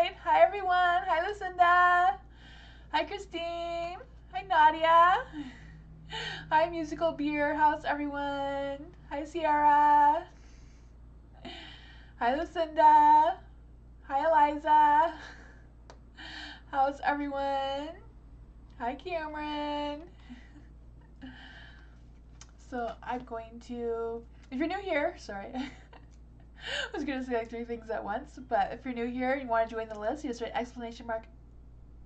right. Hi, everyone. Hi, Lucinda. Hi, Christine. Hi, Nadia. Hi, Musical Beer. How's everyone? Hi, Sierra. Hi, Lucinda. Hi, Eliza. How's everyone? Hi, Cameron. So I'm going to, if you're new here, sorry. I was going to say like 3 things at once, but if you're new here and you want to join the list, you just write exclamation mark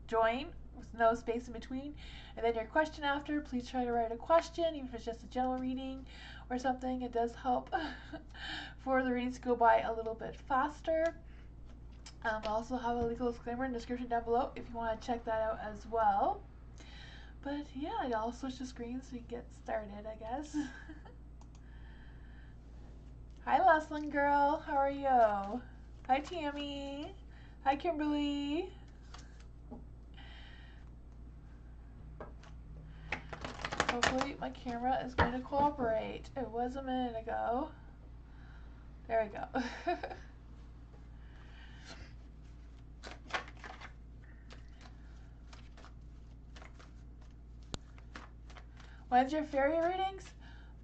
join with no space in between, and then your question after. Please try to write a question, even if it's just a general reading or something. It does help for the readings to go by a little bit faster. I also have a legal disclaimer in the description down below if you want to check that out as well. But yeah, I'll switch the screens so we can get started, I guess. Hi, Leslin girl. How are you? Hi, Tammy. Hi, Kimberly. Hopefully my camera is going to cooperate. It was a minute ago. There we go. When's your fairy readings?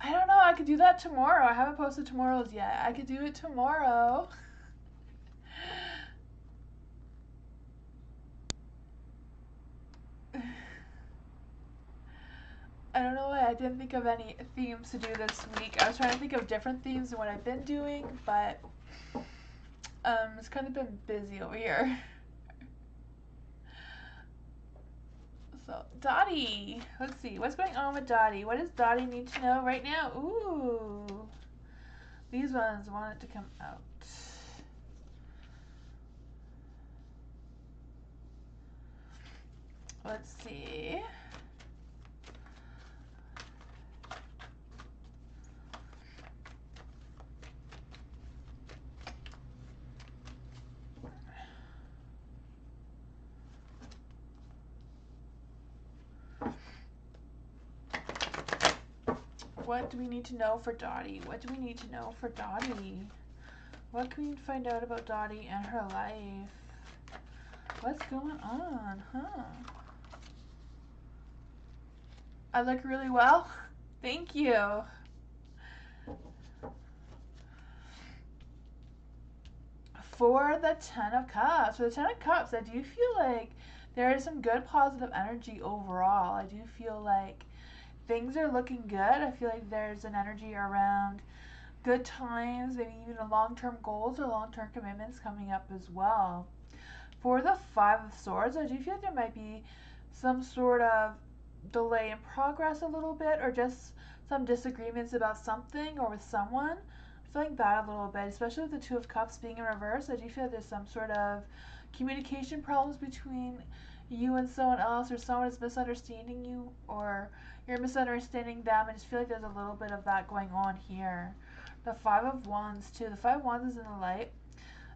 I don't know. I could do that tomorrow. I haven't posted tomorrow's yet. I could do it tomorrow. I don't know why I didn't think of any themes to do this week. I was trying to think of different themes than what I've been doing, but it's kind of been busy over here. So, Dottie. Let's see. What's going on with Dottie? What does Dottie need to know right now? Ooh. These ones want it to come out. Let's see. What do we need to know for Dottie? What do we need to know for Dottie? What can we find out about Dottie and her life? What's going on, huh? I look really well? Thank you. For the 10 of Cups. For the 10 of Cups, I do feel like there is some good positive energy overall. I do feel like things are looking good. I feel like there's an energy around good times, maybe even long-term goals or long-term commitments coming up as well. For the 5 of Swords, I do feel like there might be some sort of delay in progress a little bit, or just some disagreements about something or with someone. I'm feeling that a little bit, especially with the 2 of Cups being in reverse. I do feel like there's some sort of communication problems between you and someone else, or someone is misunderstanding you, or you're misunderstanding them. I just feel like there's a little bit of that going on here. The 5 of Wands too. The 5 of Wands is in the light.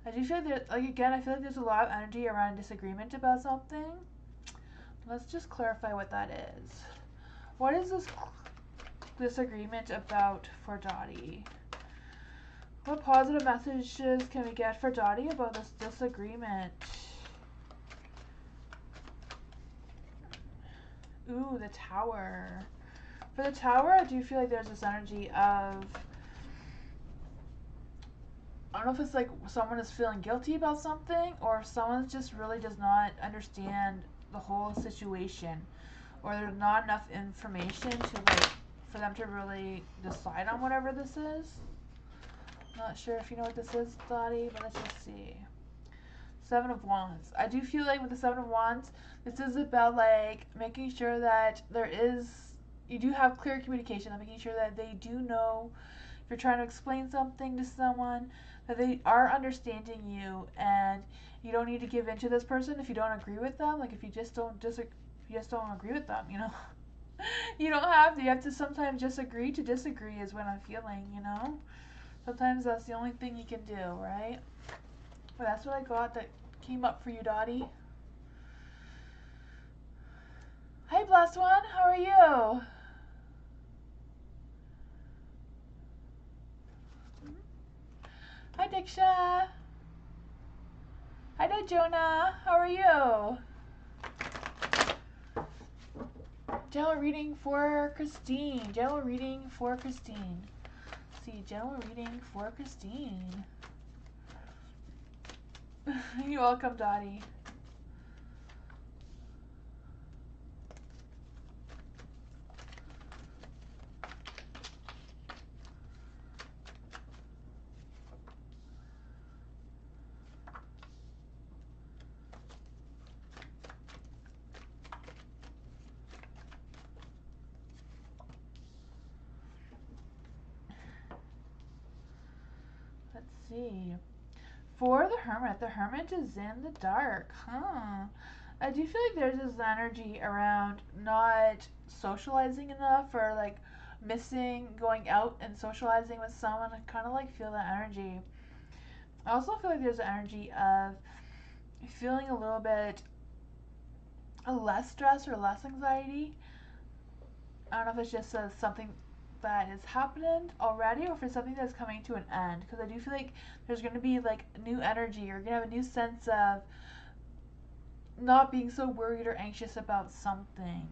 I do feel like I feel like there's a lot of energy around disagreement about something. Let's just clarify what that is. What is this disagreement about for Dottie? What positive messages can we get for Dottie about this disagreement? Ooh, the Tower. For the Tower, I do feel like there's this energy of, I don't know if it's like someone is feeling guilty about something, or if someone just really does not understand the whole situation, or there's not enough information to for them to really decide on whatever this is. Not sure if you know what this is, Dottie, but let's just see. 7 of Wands. I do feel like with the 7 of Wands, this is about making sure that you do have clear communication, making sure that they do know if you're trying to explain something to someone, that they are understanding you, and you don't need to give in to this person if you don't agree with them. Like if you just don't agree with them, you know. You don't have to. You have to sometimes just agree to disagree is what I'm feeling, you know. Sometimes that's the only thing you can do, right? But that's what I got that came up for you, Dottie. Hi, blessed one. How are you? Hi, Diksha. Hi there, Jonah. How are you? General reading for Christine. General reading for Christine. Let's see, general reading for Christine. You're welcome, Dottie. Let's see. For the Hermit is in the dark. Huh. I do feel like there's this energy around not socializing enough, or like missing going out and socializing with someone. I kind of like feel that energy. I also feel like there's an energy of feeling a little bit less stress or less anxiety. I don't know if it's just something that is happening already, or if it's something that's coming to an end. Because I do feel like there's going to be like new energy. You're going to have a new sense of not being so worried or anxious about something,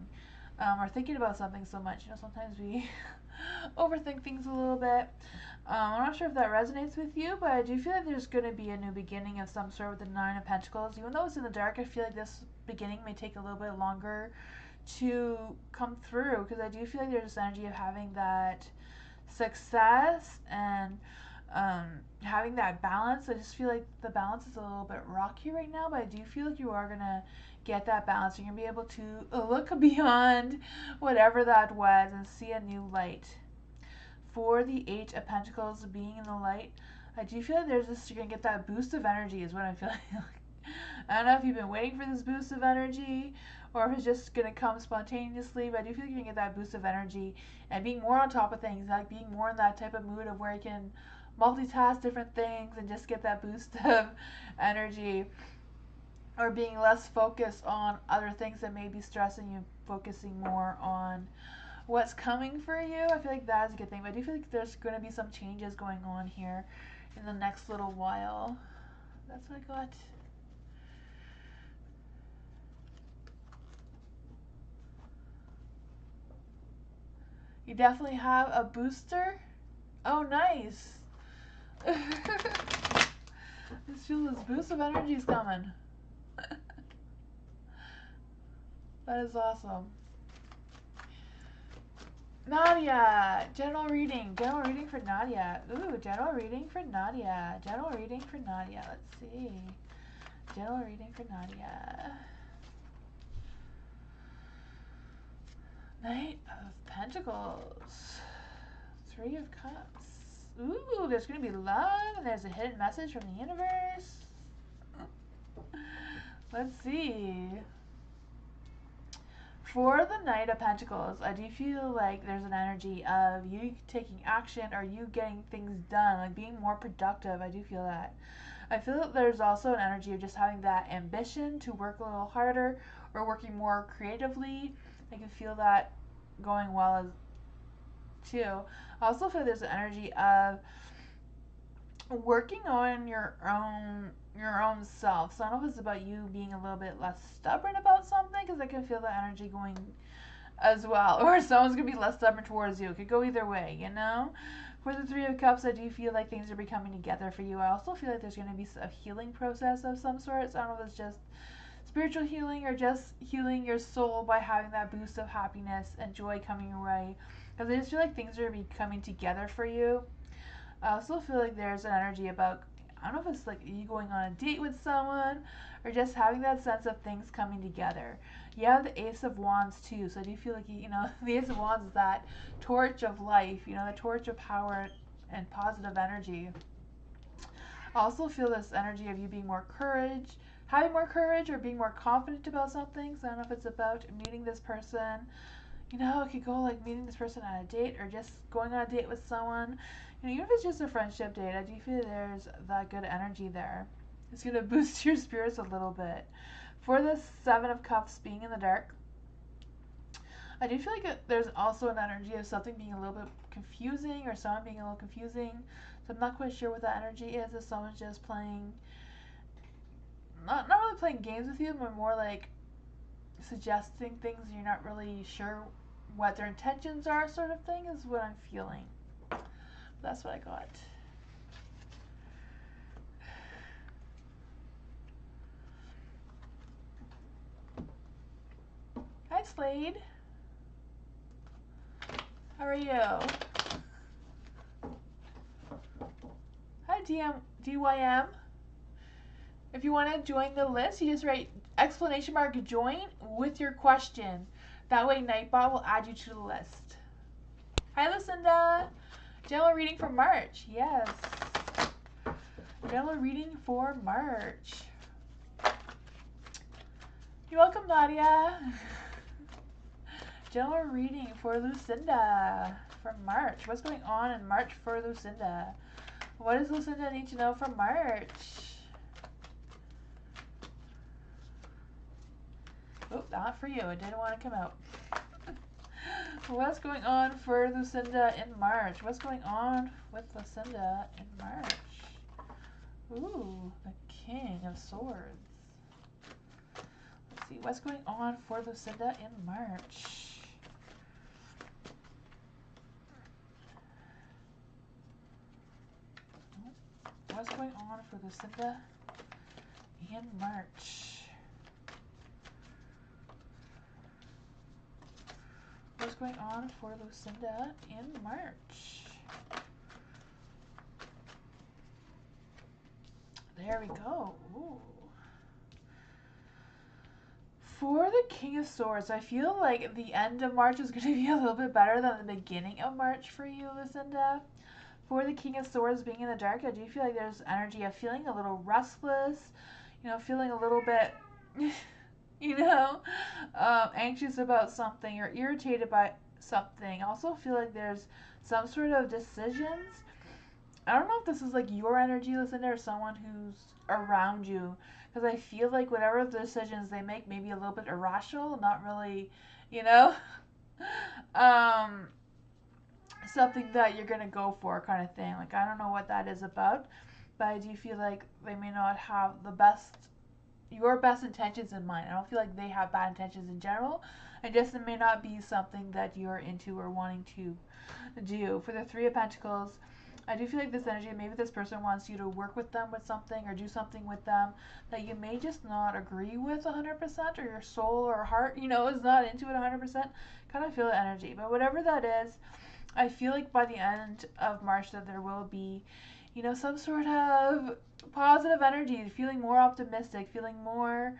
or thinking about something so much. You know, sometimes we overthink things a little bit. I'm not sure if that resonates with you, but I do feel like there's going to be a new beginning of some sort with the Nine of Pentacles. Even though it's in the dark, I feel like this beginning may take a little bit longer to come through, because I do feel like there's this energy of having that success and having that balance. I just feel like the balance is a little bit rocky right now, but I do feel like you are gonna get that balance. You're gonna be able to look beyond whatever that was and see a new light. For the Eight of Pentacles being in the light, I do feel like there's this, you're gonna get that boost of energy is what I'm feeling like. I don't know if you've been waiting for this boost of energy, or if it's just gonna come spontaneously, but I do feel like you're gonna get that boost of energy and being more on top of things, like being more in that type of mood of where you can multitask different things and just get that boost of energy, or being less focused on other things that may be stressing you, focusing more on what's coming for you. I feel like that is a good thing, but I do feel like there's going to be some changes going on here in the next little while. That's what I got. You definitely have a booster. Oh, nice. I just feel this boost of energy is coming. That is awesome. Nadia, general reading for Nadia. Ooh, general reading for Nadia. General reading for Nadia. Let's see. General reading for Nadia. Knight of Pentacles. Three of Cups. Ooh, there's going to be love, and there's a hidden message from the universe. Let's see. For the Knight of Pentacles, I do feel like there's an energy of you taking action, or you getting things done, like being more productive. I do feel that. I feel that there's also an energy of just having that ambition to work a little harder, or working more creatively. I can feel that going well as too. I also feel there's an energy of working on your own self. So I don't know if it's about you being a little bit less stubborn about something, because I can feel the energy going as well, or someone's gonna be less stubborn towards you. It could go either way, you know. For the Three of Cups, I do feel like things are becoming together for you. I also feel like there's going to be a healing process of some sort. So I don't know if it's just spiritual healing, or just healing your soul by having that boost of happiness and joy coming your way. Because I just feel like things are coming together for you. I also feel like there's an energy about, I don't know if it's like you going on a date with someone, or just having that sense of things coming together. You have the Ace of Wands too, so I do feel like, you know, the Ace of Wands is that torch of life, you know, the torch of power and positive energy. I also feel this energy of you being more courage, having more courage, or being more confident about something. So I don't know if it's about meeting this person. You know, it could go like meeting this person on a date, or just going on a date with someone. You know, even if it's just a friendship date, I do feel there's that good energy there. It's going to boost your spirits a little bit. For the Seven of Cups being in the dark, I do feel like there's also an energy of something being a little bit confusing, or someone being a little confusing. So I'm not quite sure what that energy is. If someone's just playing not really playing games with you, but more like suggesting things you're not really sure what their intentions are, sort of thing, is what I'm feeling. That's what I got. Hi, Slade. How are you? Hi, DYM. If you want to join the list, you just write exclamation mark join with your question. That way Nightbot will add you to the list. Hi, Lucinda. General reading for March. Yes. General reading for March. You're welcome, Nadia. General reading for Lucinda for March. What's going on in March for Lucinda? What does Lucinda need to know for March? Oh, not for you. It didn't want to come out. What's going on for Lucinda in March? What's going on with Lucinda in March? Ooh, the King of Swords. Let's see. What's going on for Lucinda in March? What's going on for Lucinda in March? What's going on for Lucinda in March? There we go. Ooh. For the King of Swords, I feel like the end of March is going to be a little bit better than the beginning of March for you, Lucinda. For the King of Swords being in the dark, I do feel like there's energy of feeling a little restless, feeling a little bit, anxious about something or irritated by something. I also feel like there's some sort of decisions. I don't know if this is like your energy, Lucinda, or someone who's around you, because I feel like whatever the decisions they make may be a little bit irrational, not really, something that you're gonna go for, kind of thing. Like, I don't know what that is about, but I do feel like they may not have your best intentions in mind. I don't feel like they have bad intentions in general. It just may not be something that you're into or wanting to do. For the Three of Pentacles, I do feel like this energy, maybe this person wants you to work with them with something or do something with them that you may just not agree with 100%, or your soul or heart, is not into it 100%. Kind of feel the energy. But whatever that is, I feel like by the end of March that there will be, some sort of positive energy, feeling more optimistic, feeling more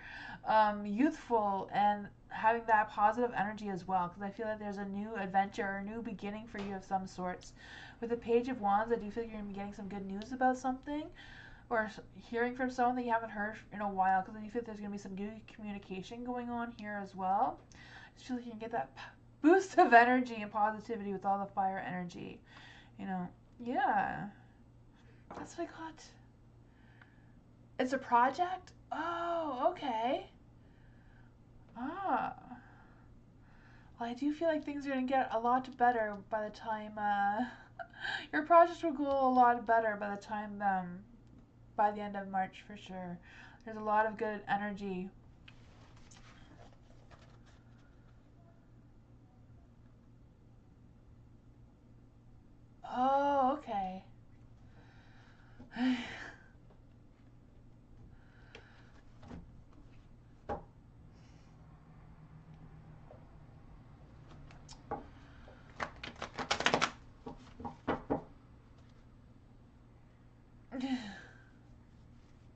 youthful, and having that positive energy as well. Because I feel like there's a new adventure or a new beginning for you of some sorts. With the Page of Wands, I do feel like you're going to be getting some good news about something, or hearing from someone that you haven't heard in a while. Because I do feel like there's going to be some good communication going on here as well. I just feel like you can get that boost of energy and positivity with all the fire energy. Yeah. That's what I got. It's a project? Oh, okay. Ah. Well, I do feel like things are going to get a lot better by the time, your project will go a lot better by the time, by the end of March for sure. There's a lot of good energy. Oh, okay.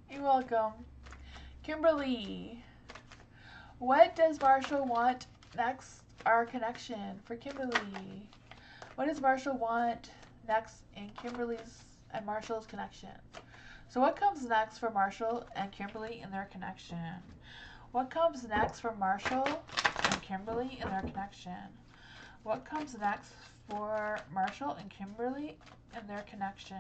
You're welcome. Kimberly, what does Marshall want next? Our connection for Kimberly. What does Marshall want next in Kimberly's and Marshall's connection? So what comes next for Marshall and Kimberly in their connection? What comes next for Marshall and Kimberly in their connection? What comes next for Marshall and Kimberly in their connection?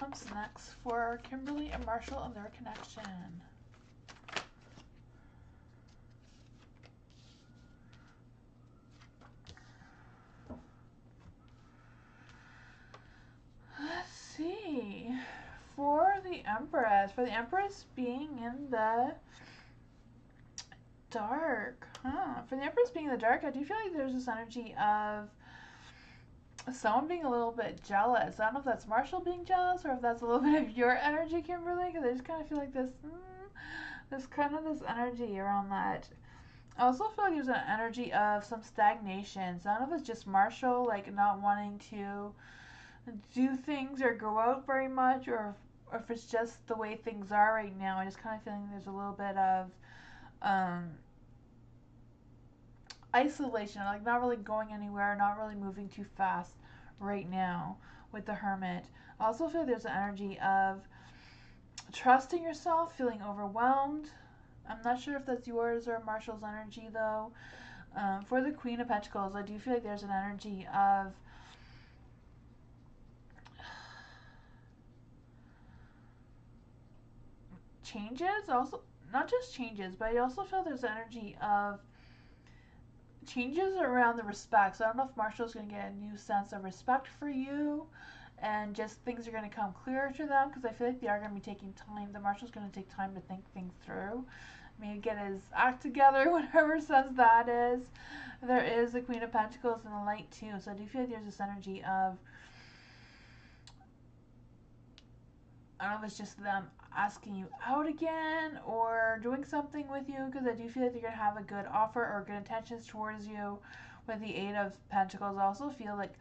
comes next for Kimberly and Marshall and their connection? Let's see. For the Empress being in the dark, For the Empress being in the dark, I do feel like there's this energy of someone being a little bit jealous. I don't know if that's Marshall being jealous or if that's a little bit of your energy, Kimberly, because I just kind of feel like there's kind of this energy around that. I also feel like there's an energy of some stagnation. So I don't know if it's just Marshall, like, not wanting to do things or go out very much, or if it's just the way things are right now. I just kind of feeling there's a little bit of isolation, like not really going anywhere, not really moving too fast right now with the Hermit. I also feel there's an energy of trusting yourself, feeling overwhelmed. I'm not sure if that's yours or Marshall's energy though. For the Queen of Pentacles, I do feel like there's an energy of changes. Also, not just changes, but I also feel there's energy of changes around the respect. So I don't know if Marshall's going to get a new sense of respect for you, and just things are going to come clearer to them, because I feel like they are going to be taking time. The Marshall's going to take time to think things through, maybe get his act together, whatever sense that is. There is the Queen of Pentacles and the Light too, so I do feel like there's this energy of, I don't know if it's just them asking you out again or doing something with you, because I do feel like they're going to have a good offer or good intentions towards you with the Eight of Pentacles. I also feel like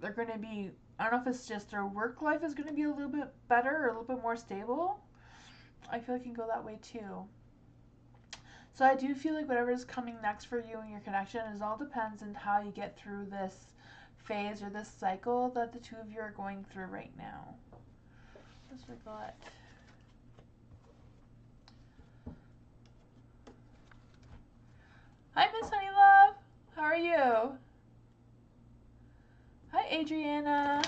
they're going to be, I don't know if it's just their work life is going to be a little bit better or a little bit more stable. I feel like it can go that way too. So I do feel like whatever is coming next for you and your connection is all depends on how you get through this phase or this cycle that the two of you are going through right now. Let's forgot. Hi, Miss Honeylove. How are you? Hi, Adriana.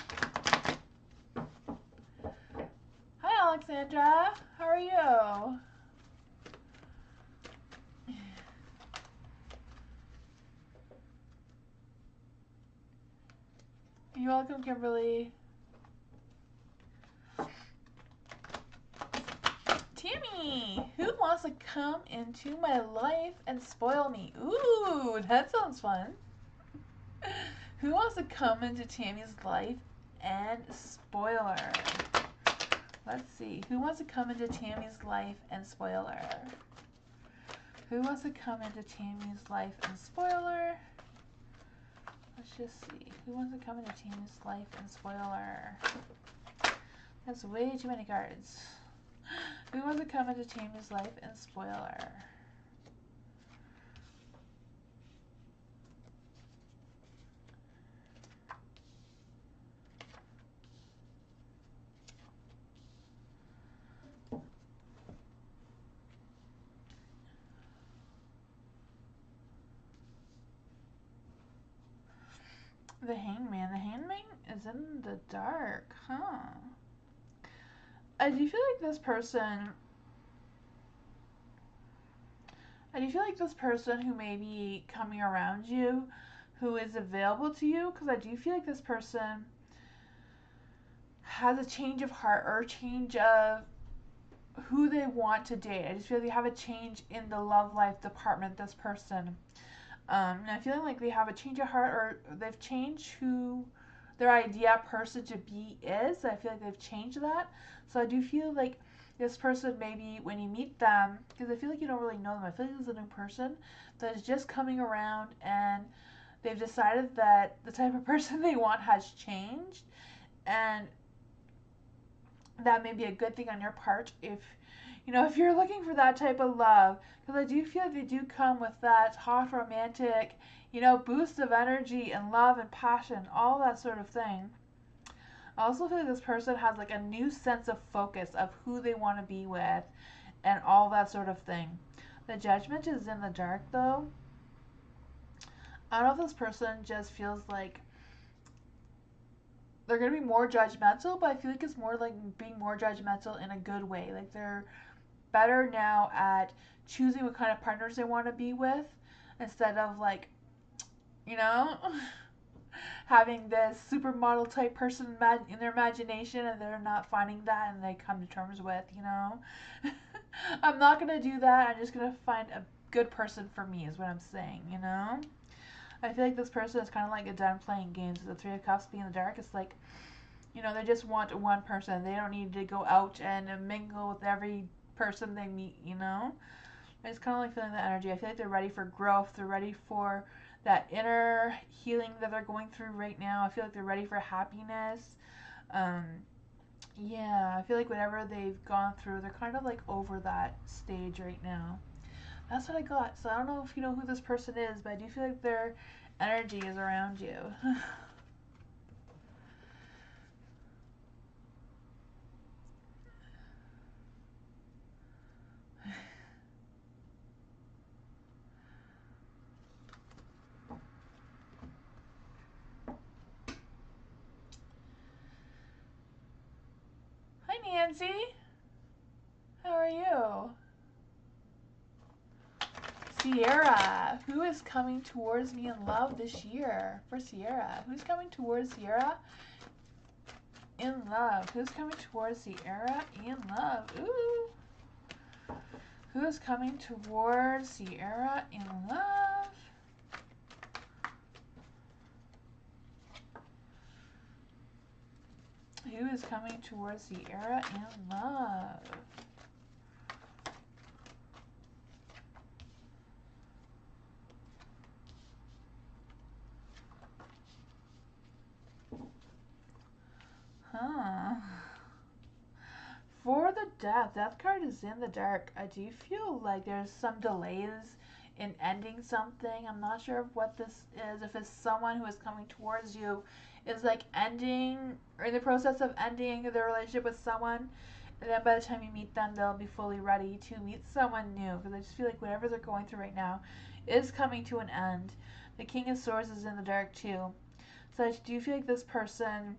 Hi, Alexandra. How are you? You're welcome, Kimberly. Tammy, who wants to come into my life and spoil me? Ooh, that sounds fun. Who wants to come into Tammy's life and spoil her? Let's see. Who wants to come into Tammy's life and spoil her? Who wants to come into Tammy's life and spoil her? Let's just see. Who wants to come into Tammy's life and spoil her? That's way too many cards. Who wants to come into Tammy's life and spoil her? The Hangman. The Hangman is in the dark, huh? I do feel like this person who may be coming around you, who is available to you, because I do feel like this person has a change of heart or a change of who they want to date. I just feel like they have a change in the love life department, this person. And I feel like they have a change of heart, or they've changed who their idea person to be is. I feel like they've changed that. So I do feel like this person, maybe when you meet them, because I feel like you don't really know them, I feel like this is a new person that is just coming around, and they've decided that the type of person they want has changed, and that may be a good thing on your part if if you're looking for that type of love, because I do feel like they do come with that hot romantic, boost of energy and love and passion, all that sort of thing. I also feel like this person has like a new sense of focus of who they want to be with and all that sort of thing. The Judgment is in the dark though. I don't know if this person just feels like they're going to be more judgmental, but I feel like it's more like being more judgmental in a good way. Like they're better now at choosing what kind of partners they want to be with instead of like, you know, having this supermodel type person in their imagination and they're not finding that and they come to terms with, you know. I'm not going to do that. I'm just going to find a good person for me is what I'm saying, you know. I feel like this person is kind of like done playing games. The Three of Cups being in the dark, it's like, you know, they just want one person. They don't need to go out and mingle with every person they meet, you know? I just kind of like feeling that energy. I feel like they're ready for growth. They're ready for that inner healing that they're going through right now. I feel like they're ready for happiness. Yeah, I feel like whatever they've gone through, they're kind of like over that stage right now. That's what I got. So I don't know if you know who this person is, but I do feel like their energy is around you. Hi, Nancy. How are you? Sierra. Who is coming towards me in love this year? For Sierra. Who's coming towards Sierra in love? Who's coming towards Sierra in love? Ooh. Who is coming towards Sierra in love? Who is coming towards Sierra in love? Huh. For the death card is in the dark. I do feel like there's some delays in ending something. I'm not sure what this is. If it's someone who is coming towards you is like ending or in the process of ending the relationship with someone, and then by the time you meet them, they'll be fully ready to meet someone new. Because I just feel like whatever they're going through right now is coming to an end. The King of Swords is in the dark too. So I do feel like this person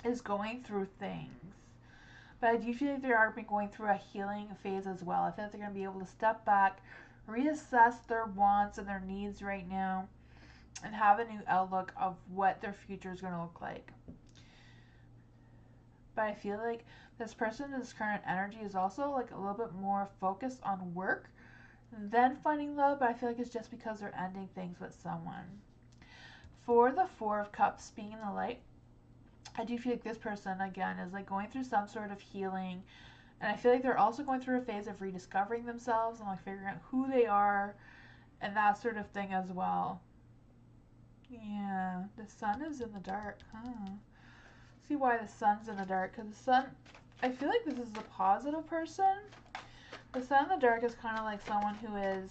is going through things. But I do feel like they are going through a healing phase as well. I feel like they're going to be able to step back, reassess their wants and their needs right now, and have a new outlook of what their future is going to look like. But I feel like this person's current energy is also like a little bit more focused on work than finding love, but I feel like it's just because they're ending things with someone. For the Four of Cups being in the light, I do feel like this person, again, is like going through some sort of healing. And I feel like they're also going through a phase of rediscovering themselves and like figuring out who they are and that sort of thing as well. Yeah, the sun is in the dark, huh? See why the sun's in the dark, because the sun, I feel like this is a positive person. The sun in the dark is kind of like someone who is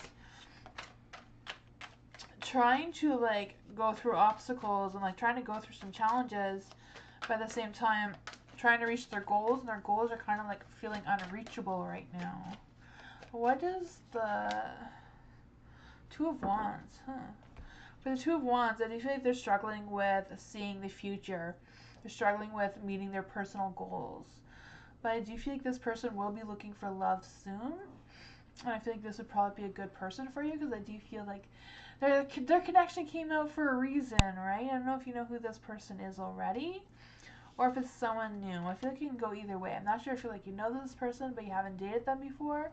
trying to like go through obstacles and like trying to go through some challenges, but at the same time trying to reach their goals, and their goals are kind of like feeling unreachable right now. What is the Two of Wands? Huh. For the Two of Wands, I do feel like they're struggling with seeing the future. They're struggling with meeting their personal goals. But I do feel like this person will be looking for love soon. And I feel like this would probably be a good person for you, because I do feel like their connection came out for a reason, right? I don't know if you know who this person is already, or if it's someone new. I feel like you can go either way. I'm not sure if you're like, you know this person, but you haven't dated them before,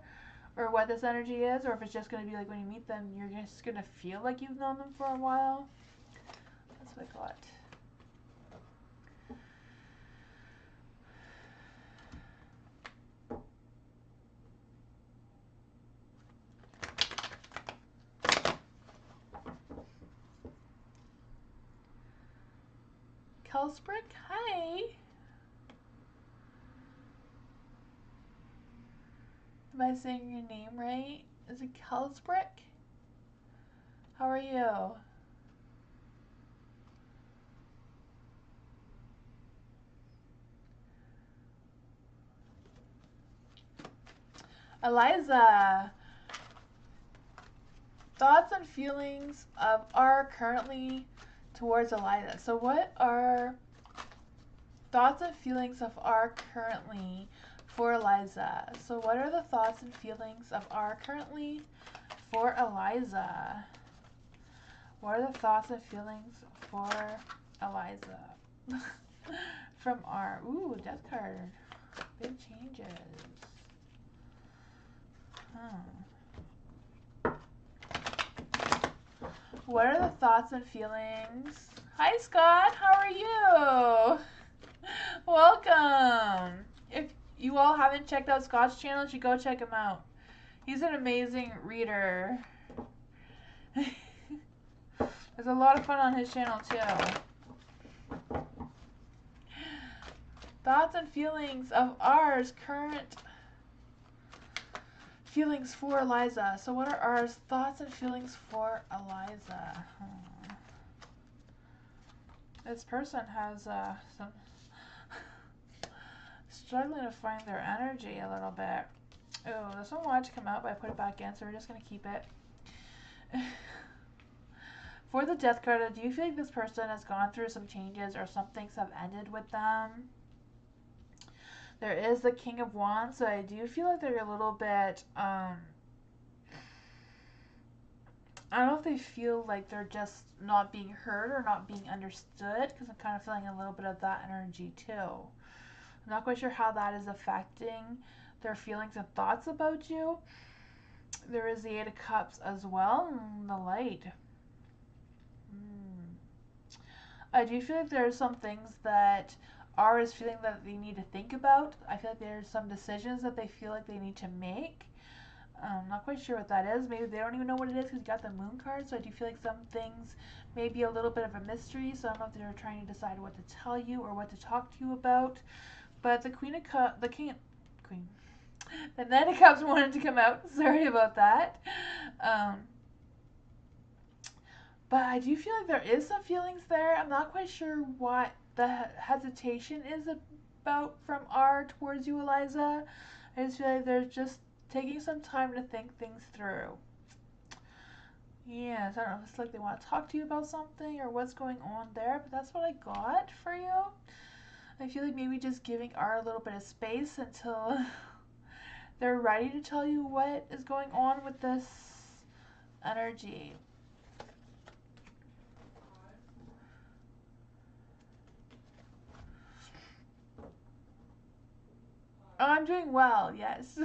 or what this energy is, or if it's just going to be like when you meet them, you're just going to feel like you've known them for a while. That's what I got. Kelsbrick, hi. Am I saying your name right? Is it Kelsbrick? How are you? Eliza, thoughts and feelings are currently towards Eliza. So what are thoughts and feelings of R currently for Eliza. So what are the thoughts and feelings of R currently for Eliza? What are the thoughts and feelings for Eliza? From R. Ooh, Death card. Big changes. What are the thoughts and feelings? Hi, Scott. How are you? Welcome. If you all haven't checked out Scott's channel, you should go check him out. He's an amazing reader. There's a lot of fun on his channel, too. Thoughts and feelings of ours, current feelings for Eliza. So what are ours thoughts and feelings for Eliza? This person has some struggling to find their energy a little bit. Oh, this one wanted to come out, but I put it back in, so we're just going to keep it. For the Death card, do you feel like this person has gone through some changes or some things have ended with them? There is the King of Wands, so I do feel like they're a little bit, I don't know if they feel like they're just not being heard or not being understood, because I'm kind of feeling a little bit of that energy too. I'm not quite sure how that is affecting their feelings and thoughts about you. There is the Eight of Cups as well, and the Light. I do feel like there are some things that R is feeling that they need to think about. I feel like there's some decisions that they feel like they need to make. I'm not quite sure what that is. Maybe they don't even know what it is because you got the Moon card. So I do feel like some things may be a little bit of a mystery. So I don't know if they're trying to decide what to tell you or what to talk to you about. But the Queen of Cups, the Knight of Cups wanted to come out. Sorry about that. But I do feel like there is some feelings there. I'm not quite sure what the hesitation is about from R towards you, Eliza. I just feel like they're just taking some time to think things through. Yes, I don't know if it's like they want to talk to you about something or what's going on there, but that's what I got for you. I feel like maybe just giving R a little bit of space until they're ready to tell you what is going on with this energy. Oh, I'm doing well, yes.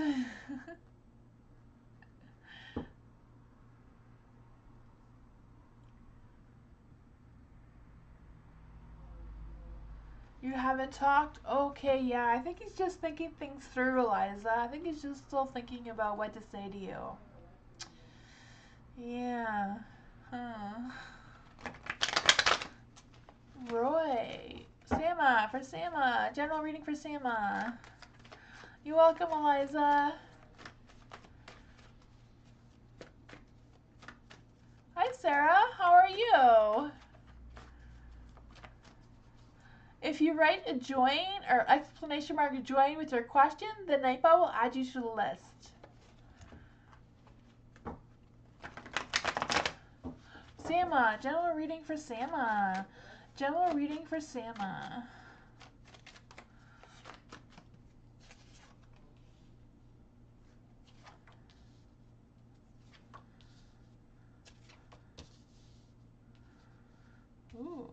You haven't talked? Okay, yeah, I think he's just thinking things through, Eliza. I think he's just still thinking about what to say to you. Yeah. Roy. Sama, for Sama. General reading for Sama. You're welcome, Eliza. Hi, Sarah. How are you? If you write a join or exclamation mark join with your question, the Nightbot will add you to the list. Sama, general reading for Sama. General reading for Sama. Ooh.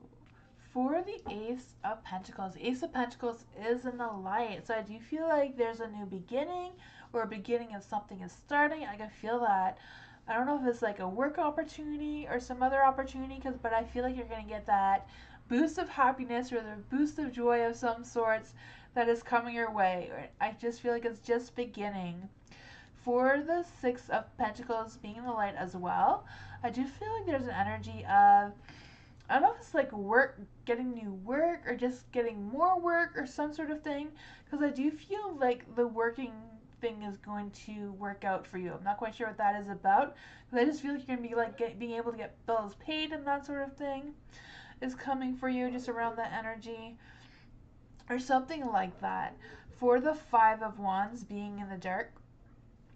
For the Ace of Pentacles, Ace of Pentacles is in the light. So I do feel like there's a new beginning or a beginning of something is starting. I can feel that. I don't know if it's like a work opportunity or some other opportunity, but I feel like you're going to get that boost of happiness or the boost of joy of some sorts that is coming your way. I just feel like it's just beginning. For the Six of Pentacles being in the light as well, I do feel like there's an energy of, I don't know if it's like work, getting new work or just getting more work or some sort of thing, because I do feel like the working thing is going to work out for you. I'm not quite sure what that is about, but I just feel like you're going to be like being able to get bills paid and that sort of thing is coming for you, just around that energy or something like that. For the Five of Wands being in the dark,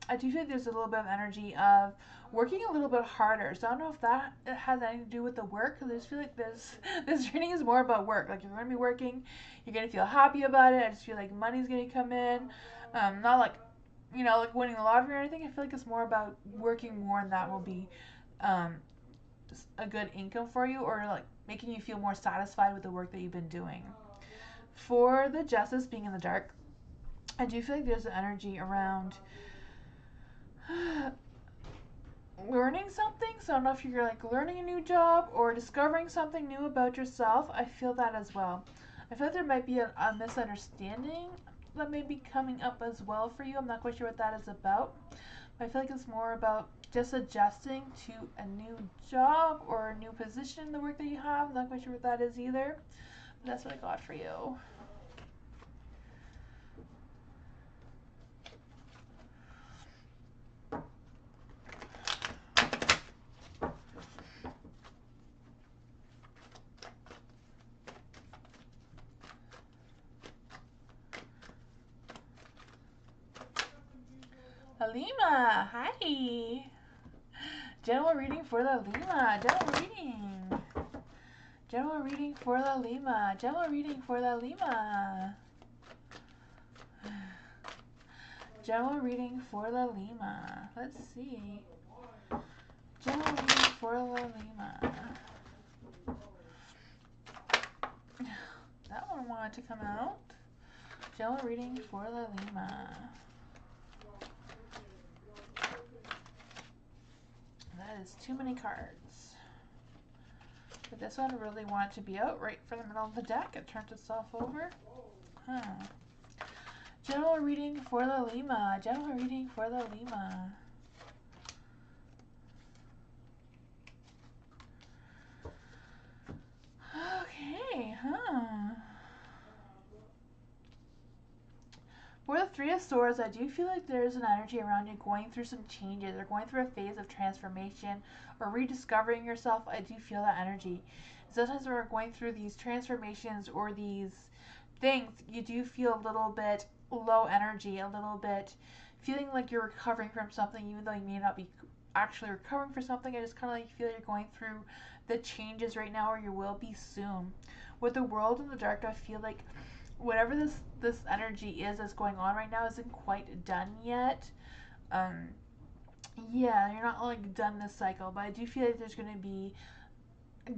I do feel like there's a little bit of energy of working a little bit harder. So I don't know if that has anything to do with the work, because I just feel like this reading is more about work. Like, you're going to be working, you're going to feel happy about it. I just feel like money's going to come in. Not like, you know, like winning the lottery or anything. I feel like it's more about working more, and that will be just a good income for you, or like making you feel more satisfied with the work that you've been doing. For the Justice being in the dark, I do feel like there's an energy around learning something. So I don't know if you're like learning a new job or discovering something new about yourself. I feel that as well. I feel like there might be a misunderstanding that may be coming up as well for you. I'm not quite sure what that is about. But I feel like it's more about just adjusting to a new job or a new position in the work that you have. I'm not quite sure what that is either. But that's what I got for you. Alima, hi. General reading for the Lima. General reading. General reading for the Lima. General reading for the Lima. General reading for the Lima. Let's see. General reading for the Lima. That one wanted to come out. General reading for the Lima. That is too many cards. But this one really wanted to be out right for the middle of the deck. It turned itself over. Huh. General reading for the Lima. General reading for the Lima. Okay, huh. For the Three of Swords, I do feel like there's an energy around you going through some changes or going through a phase of transformation or rediscovering yourself. I do feel that energy. Sometimes when we're going through these transformations or these things, you do feel a little bit low energy, a little bit feeling like you're recovering from something, even though you may not be actually recovering for something. I just kind of like feel you're going through the changes right now, or you will be soon. With the World in the Dark, I feel like whatever this energy is that's going on right now isn't quite done yet. Yeah, you're not like done this cycle, but I do feel like there's going to be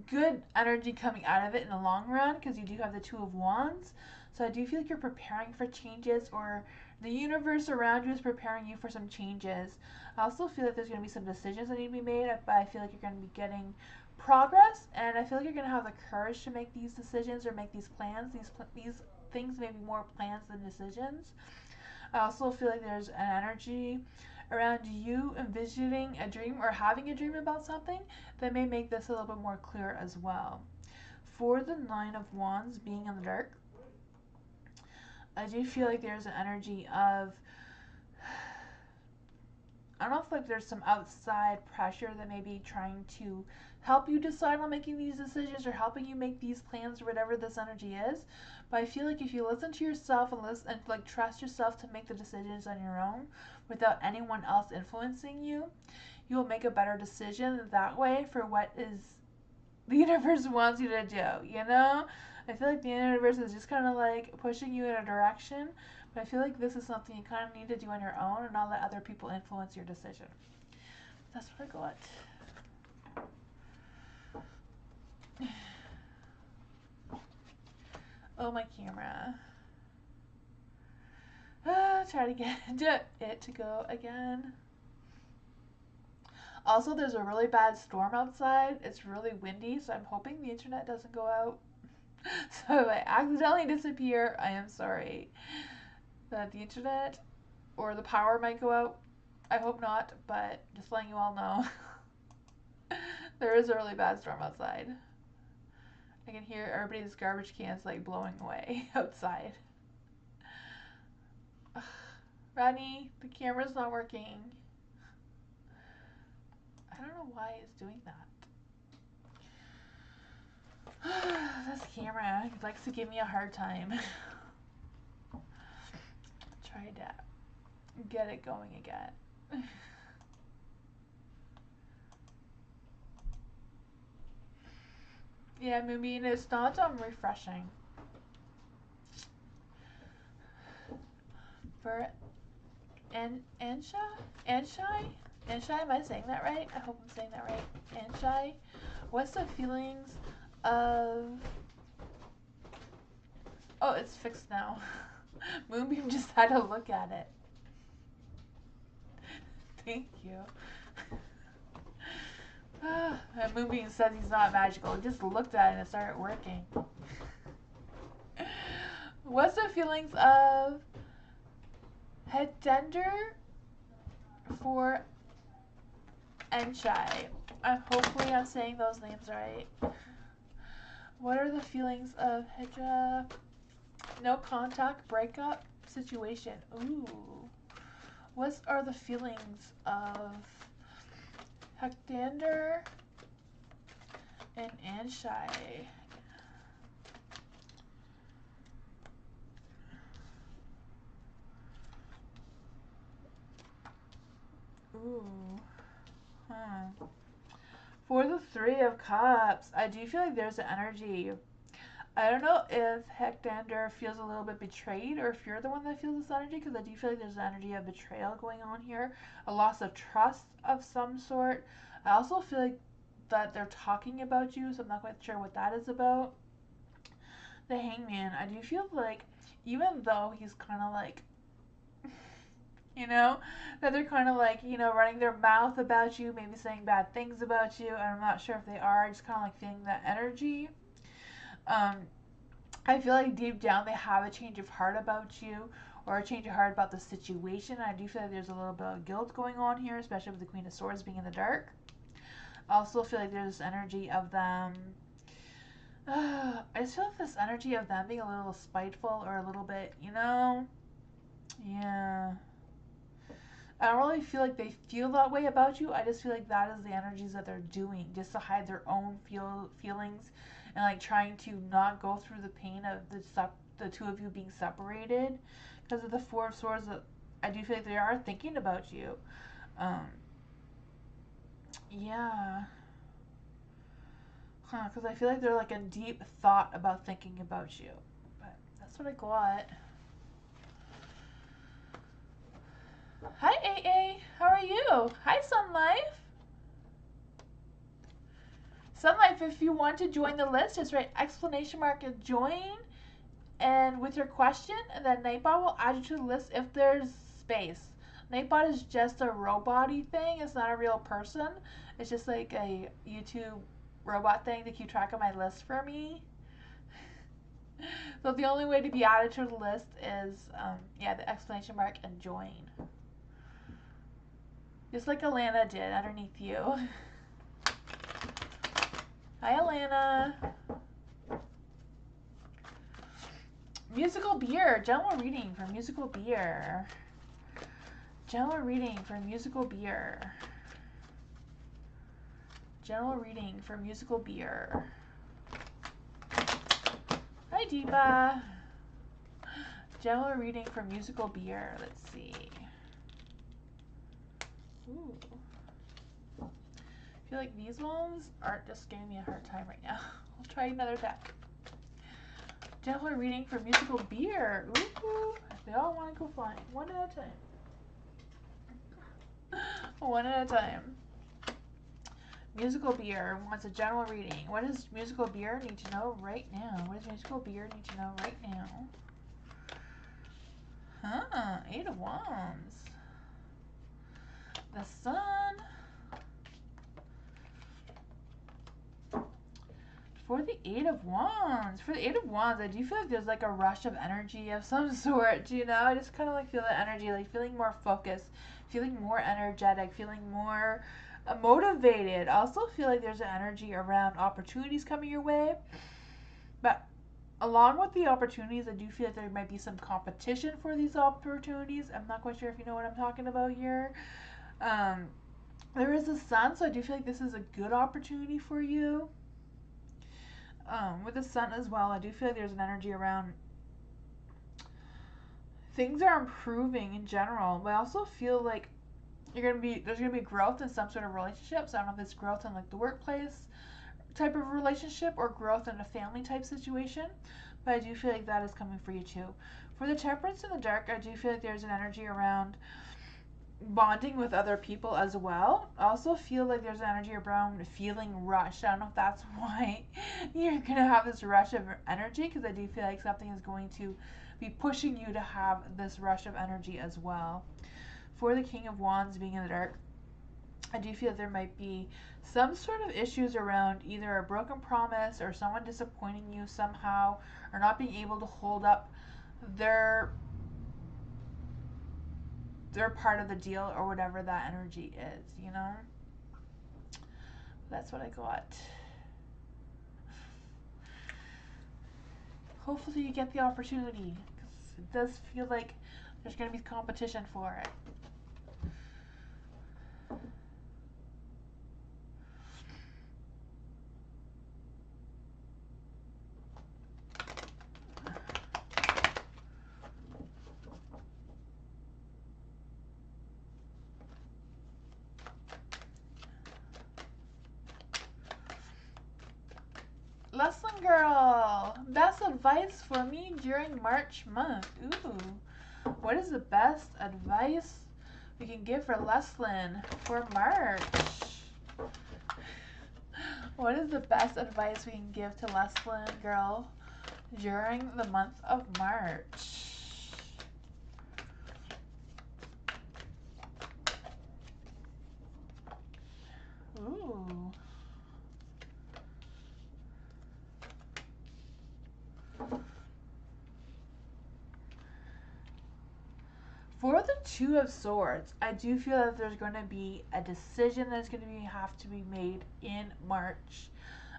good energy coming out of it in the long run, because you do have the Two of Wands. So I do feel like you're preparing for changes, or the universe around you is preparing you for some changes. I also feel like there's going to be some decisions that need to be made, but I feel like you're going to be getting progress, and I feel like you're going to have the courage to make these decisions or make these plans. These things may be more plans than decisions. I also feel like there's an energy around you envisioning a dream or having a dream about something that may make this a little bit more clear as well. For the Nine of Wands being in the dark, I do feel like there's an energy of, I don't know if like there's some outside pressure that may be trying to help you decide on making these decisions or helping you make these plans or whatever this energy is. But I feel like if you listen to yourself and listen and like trust yourself to make the decisions on your own without anyone else influencing you, you will make a better decision that way for what is the universe wants you to do, you know? I feel like the universe is just kind of like pushing you in a direction, but I feel like this is something you kind of need to do on your own and not let other people influence your decision. That's what I got. Oh, my camera. Try to get it to go again. Also, there's a really bad storm outside. It's really windy, so I'm hoping the internet doesn't go out. So if I accidentally disappear, I am sorry. That the internet or the power might go out. I hope not, but just letting you all know. There is a really bad storm outside. I can hear everybody's garbage cans like blowing away outside. Rodney, the camera's not working. I don't know why it's doing that. This camera likes to give me a hard time. Try to get it going again. Yeah, Moonbeam, it's not refreshing. For Anshai? Anshai, am I saying that right? I hope I'm saying that right. Anshai, what's the feelings of... Oh, it's fixed now. Moonbeam just had to look at it. Thank you. And Moonbeam says he's not magical. He just looked at it and it started working. What's the feelings of Hedender for Enchai? Hopefully I'm saying those names right. What are the feelings of Hedja? No contact, breakup, situation. Ooh. What are the feelings of Hectander and Anshai? Ooh. For the Three of Cups, I do feel like there's an energy. I don't know if Hectander feels a little bit betrayed or if you're the one that feels this energy, because I do feel like there's an energy of betrayal going on here, a loss of trust of some sort. I also feel like that they're talking about you, so I'm not quite sure what that is about. The Hangman, I do feel like even though he's kind of like, you know, that they're kind of like, you know, running their mouth about you, maybe saying bad things about you, and I'm not sure if they are, just kind of like feeling that energy. I feel like deep down they have a change of heart about you, or a change of heart about the situation. I do feel like there's a little bit of guilt going on here, especially with the Queen of Swords being in the dark. I also feel like there's this energy of them. I just feel like this energy of them being a little spiteful or a little bit, you know? Yeah. I don't really feel like they feel that way about you. I just feel like that is the energies that they're doing, just to hide their own feelings and like trying to not go through the pain of the two of you being separated. Because of the Four of Swords, I do feel like they are thinking about you. Yeah. Because I feel like they're like in deep thought about thinking about you. But that's what I got. Hi, AA. How are you? Hi, Sun Life. Sun Life, if you want to join the list, just write exclamation mark and join, and with your question, and then Nightbot will add you to the list if there's space. Nightbot is just a robot-y thing. It's not a real person. It's just like a YouTube robot thing to keep track of my list for me. So the only way to be added to the list is, yeah, the exclamation mark and join. Just like Alana did underneath you. Hi, Alana. Musical Beer. General reading for Musical Beer. General reading for Musical Beer. General reading for Musical Beer. Hi, Deepa. General reading for Musical Beer. Let's see. Ooh. I feel like these ones aren't just giving me a hard time right now. I'll try another deck. General reading for Musical Beer. Ooh. They all want to go flying. One at a time. One at a time. Musical Beer wants a general reading. What does Musical Beer need to know right now? What does Musical Beer need to know right now? Huh, 8 of Wands. The Sun. For the 8 of Wands. For the 8 of Wands, I do feel like there's like a rush of energy of some sort, you know? I just kind of like feel that energy, like feeling more focused, feeling more energetic, feeling more motivated. I also feel like there's an energy around opportunities coming your way. But along with the opportunities, I do feel like there might be some competition for these opportunities. I'm not quite sure if you know what I'm talking about here. There is the Sun, so I do feel like this is a good opportunity for you. With the Sun as well, I do feel like there's an energy around things are improving in general, but I also feel like there's gonna be growth in some sort of relationships. I don't know if it's growth in like the workplace type of relationship or growth in a family type situation, but I do feel like that is coming for you too. For the Temperance in the dark, I do feel like there's an energy around bonding with other people as well. I also feel like there's an energy around feeling rushed. I don't know if that's why you're gonna have this rush of energy, because I do feel like something is going to be pushing you to have this rush of energy as well. For the King of Wands being in the dark, I do feel there might be some sort of issues around either a broken promise or someone disappointing you somehow, or not being able to hold up their part of the deal, or whatever that energy is, you know? That's what I got. Hopefully you get the opportunity, because it does feel like there's going to be competition for it. Lesson girl, best advice for me during March month. Ooh, what is the best advice we can give for Leslin for March? What is the best advice we can give to Leslin girl during the month of March? Ooh. For the Two of Swords, I do feel that there's going to be a decision that's going to have to be made in March.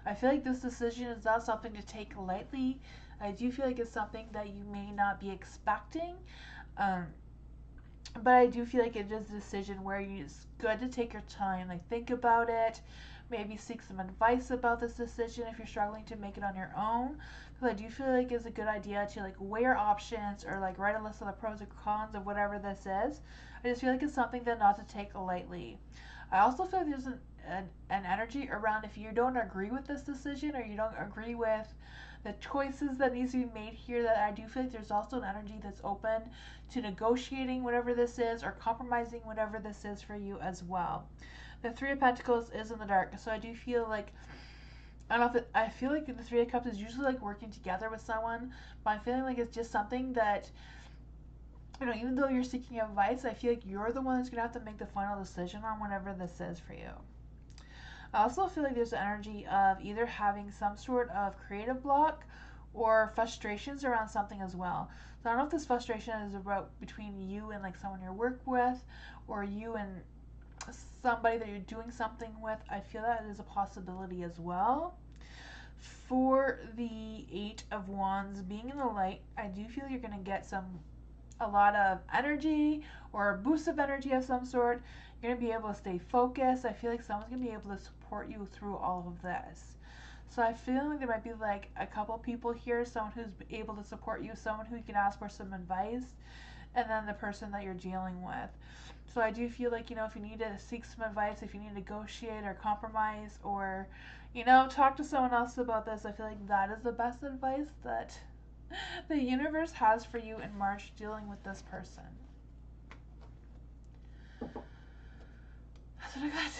I feel like this decision is not something to take lightly. I do feel like it's something that you may not be expecting. Um, but I do feel like it is a decision where it's good to take your time, like think about it, maybe seek some advice about this decision if you're struggling to make it on your own. Because I do feel like it's a good idea to like weigh your options, or like write a list of the pros and cons of whatever this is. I just feel like it's something that not to take lightly. I also feel like there's an energy around if you don't agree with this decision, or you don't agree with the choices that needs to be made here, that I do feel like there's also an energy that's open to negotiating whatever this is, or compromising whatever this is for you as well. The Three of Pentacles is in the dark, so I do feel like, I don't know if I feel like the Three of Cups is usually like working together with someone, but I'm feeling like it's just something that, you know, even though you're seeking advice, I feel like you're the one that's going to have to make the final decision on whatever this is for you. I also feel like there's an energy of either having some sort of creative block or frustrations around something as well. So I don't know if this frustration is about between you and like someone you work with, or you and somebody that you're doing something with. I feel that is a possibility as well. For the Eight of Wands being in the light, I do feel you're going to get a lot of energy, or a boost of energy of some sort. You're going to be able to stay focused. I feel like someone's going to be able to support you through all of this. So I feel like there might be like a couple people here, someone who's able to support you, someone who you can ask for some advice, and then the person that you're dealing with. So I do feel like, you know, if you need to seek some advice, if you need to negotiate or compromise, or, you know, talk to someone else about this, I feel like that is the best advice that the universe has for you in March dealing with this person. That's what I got.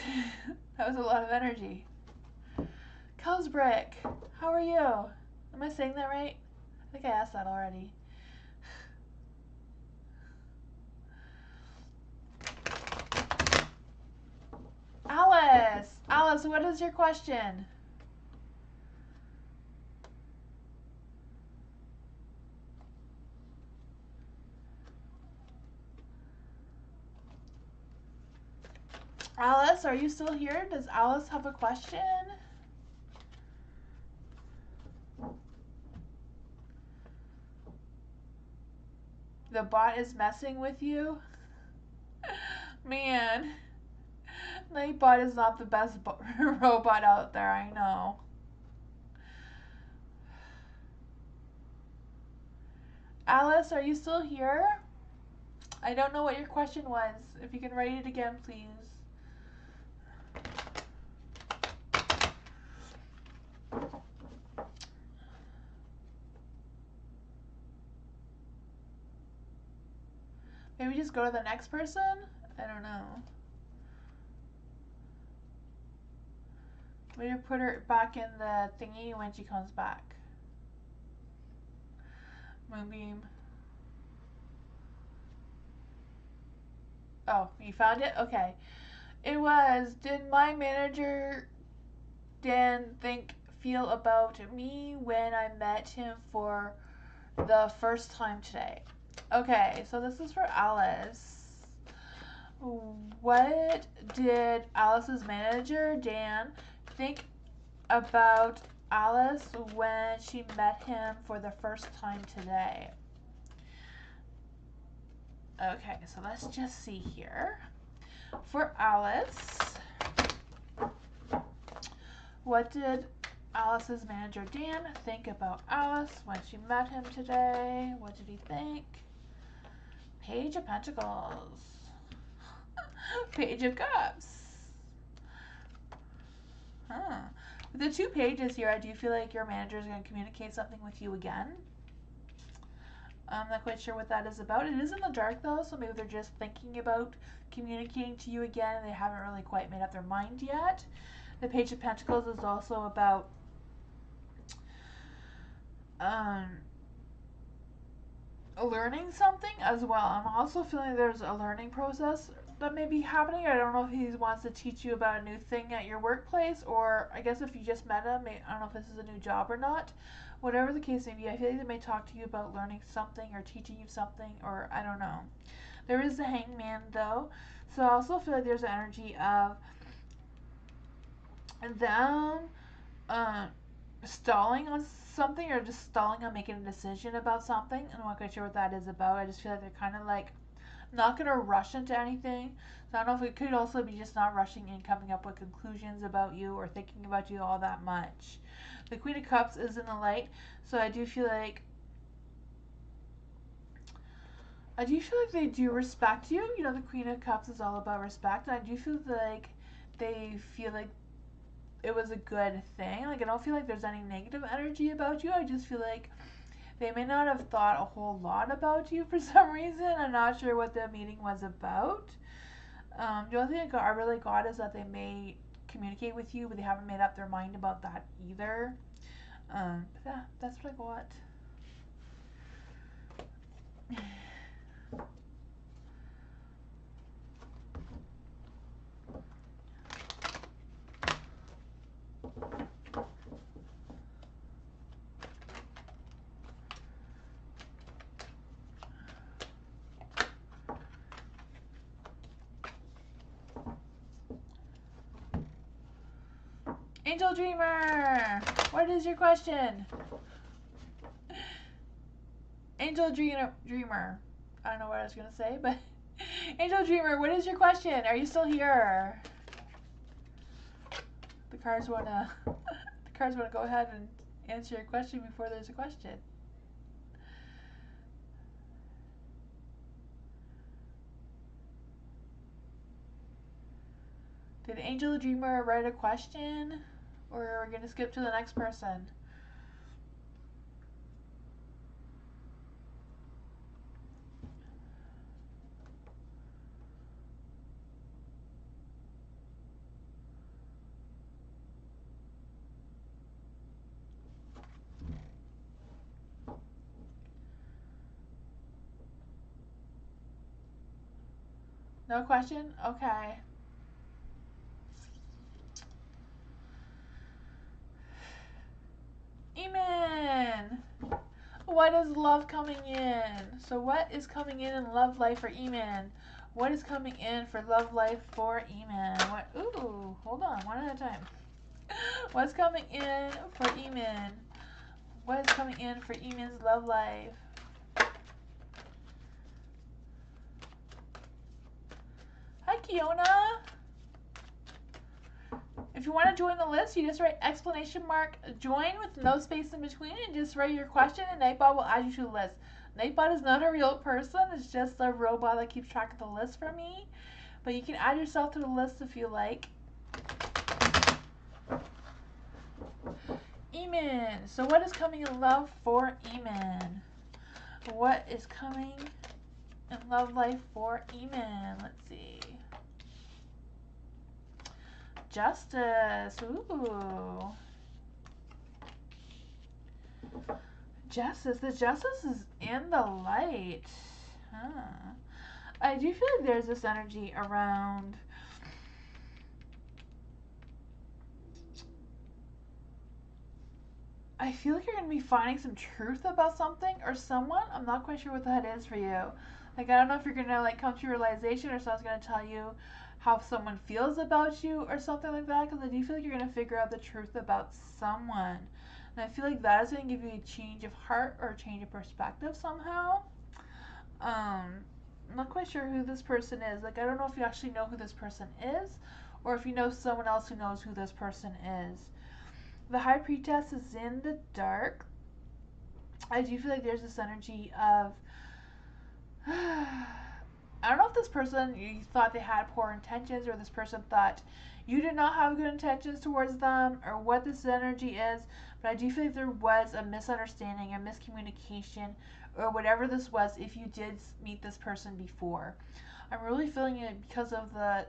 That was a lot of energy. Kelsbrick, how are you? Am I saying that right? I think I asked that already. Alice, what is your question? Alice, are you still here? Does Alice have a question? The bot is messing with you? Man, Nightbot is not the best robot out there, I know. Alice, are you still here? I don't know what your question was. If you can write it again, please. Maybe just go to the next person? I don't know. Maybe put her back in the thingy when she comes back. Moonbeam. Oh, you found it? Okay. It was, did my manager Dan feel about me when I met him for the first time today? Okay, so this is for Alice. What did Alice's manager, Dan, think about Alice when she met him for the first time today? Okay, so let's just see here. For Alice, what did Alice's manager Dan think about Alice when she met him today? What did he think? Page of Pentacles. Page of Cups. Huh. With the 2 pages here, I do feel like your manager is going to communicate something with you again. I'm not quite sure what that is about. It is in the dark though, so maybe they're just thinking about communicating to you again and they haven't really quite made up their mind yet. The Page of Pentacles is also about learning something as well. I'm also feeling there's a learning process that may be happening. I don't know if he wants to teach you about a new thing at your workplace, or I guess if you just met him, I don't know if this is a new job or not. Whatever the case may be, I feel like they may talk to you about learning something or teaching you something, or I don't know. There is the Hangman though, so I also feel like there's an energy of them stalling on something, or just stalling on making a decision about something. I'm not quite sure what that is about. I just feel like they're kind of like not going to rush into anything. So I don't know if it could also be just not rushing in, coming up with conclusions about you or thinking about you all that much. The Queen of Cups is in the light, so I do feel like they do respect you. You know, the Queen of Cups is all about respect, and I do feel like they feel like it was a good thing. Like, I don't feel like there's any negative energy about you. I just feel like they may not have thought a whole lot about you for some reason. I'm not sure what the meeting was about. The only thing I really got is that they may communicate with you, but they haven't made up their mind about that either. But yeah, that's what I got. Angel Dreamer, what is your question? Angel Dreamer. I don't know what I was going to say, but Angel Dreamer, what is your question? Are you still here? The cards want to go ahead and answer your question before there's a question. Did Angel Dreamer write a question? Or are we going to skip to the next person? No question? Okay. Eman! What is love coming in? So what is coming in love life for Eman? What is coming in for love life for Eman? What? Ooh, hold on, one at a time. What's coming in for Eman? What is coming in for Eman's love life? Hi, Kiona. If you want to join the list, you just write !join with no space in between and just write your question, and Nightbot will add you to the list. Nightbot is not a real person. It's just a robot that keeps track of the list for me. But you can add yourself to the list if you like. Eamon. So what is coming in love for Eamon? What is coming in love life for Eamon? Let's see. Justice. Ooh. Justice. The justice is in the light. Huh. I do feel like there's this energy around I feel like you're going to be finding some truth about something or someone. I'm not quite sure what that is for you. Like, I don't know if you're going to, like, come to realization or someone's going to tell you how someone feels about you or something like that. Because I do feel like you're going to figure out the truth about someone. And I feel like that is going to give you a change of heart or a change of perspective somehow. I'm not quite sure who this person is. Like, I don't know if you actually know who this person is or if you know someone else who knows who this person is. The High Priestess is in the dark. I do feel like there's this energy of I don't know if this person, you thought they had poor intentions or this person thought you did not have good intentions towards them or what this energy is, but I do feel like there was a misunderstanding, a miscommunication, or whatever this was if you did meet this person before. I'm really feeling it because of the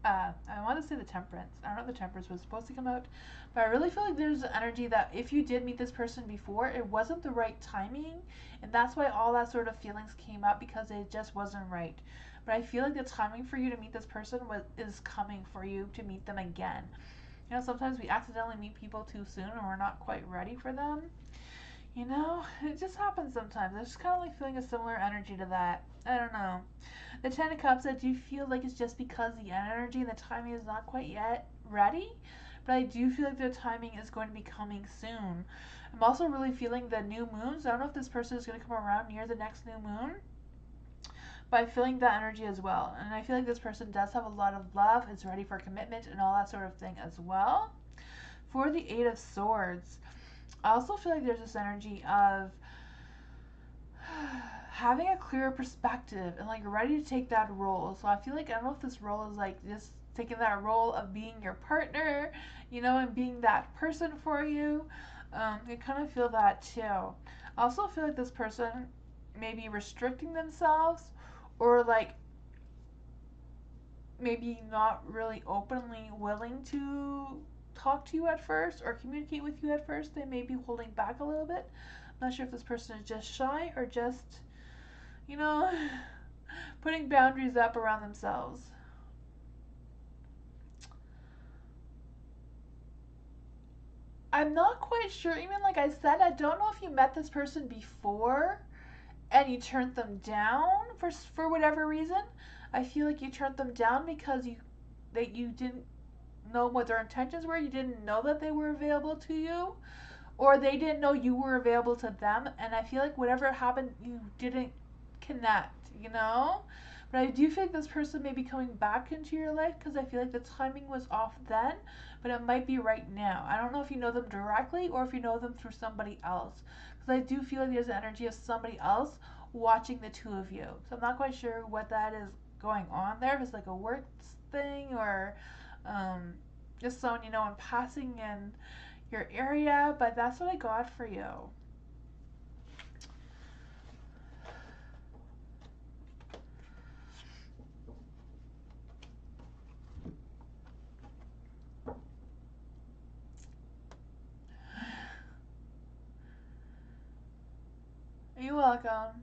I want to say the temperance. I don't know if the temperance was supposed to come out, but I really feel like there's an energy that if you did meet this person before, it wasn't the right timing, and that's why all that sort of feelings came up because it just wasn't right. But I feel like the timing for you to meet this person is coming for you to meet them again. You know, sometimes we accidentally meet people too soon and we're not quite ready for them. You know, it just happens sometimes. I just kind of like feeling a similar energy to that. I don't know. The Ten of Cups, I do feel like it's just because the energy and the timing is not quite yet ready. But I do feel like the timing is going to be coming soon. I'm also really feeling the new moons. I don't know if this person is going to come around near the next new moon. But I'm feeling that energy as well. And I feel like this person does have a lot of love, is ready for commitment and all that sort of thing as well. For the Eight of Swords, I also feel like there's this energy of having a clearer perspective and like ready to take that role. So I feel like I don't know if this role is like just taking that role of being your partner, you know, and being that person for you. I kind of feel that too. I also feel like this person may be restricting themselves or like maybe not really openly willing to talk to you at first or communicate with you at first. They may be holding back a little bit. I'm not sure if this person is just shy or just, you know, putting boundaries up around themselves. I'm not quite sure. Even like I said, I don't know if you met this person before and you turned them down for whatever reason. I feel like you turned them down because you didn't know what their intentions were. You didn't know that they were available to you, or they didn't know you were available to them. And I feel like whatever happened, you didn't connect. You know. But I do think this person may be coming back into your life because I feel like the timing was off then, but it might be right now. I don't know if you know them directly or if you know them through somebody else. Because I do feel like there's an energy of somebody else watching the two of you. So I'm not quite sure what that is going on there. If it's like a work thing or just someone you know in passing in your area. But that's what I got for you. You're welcome.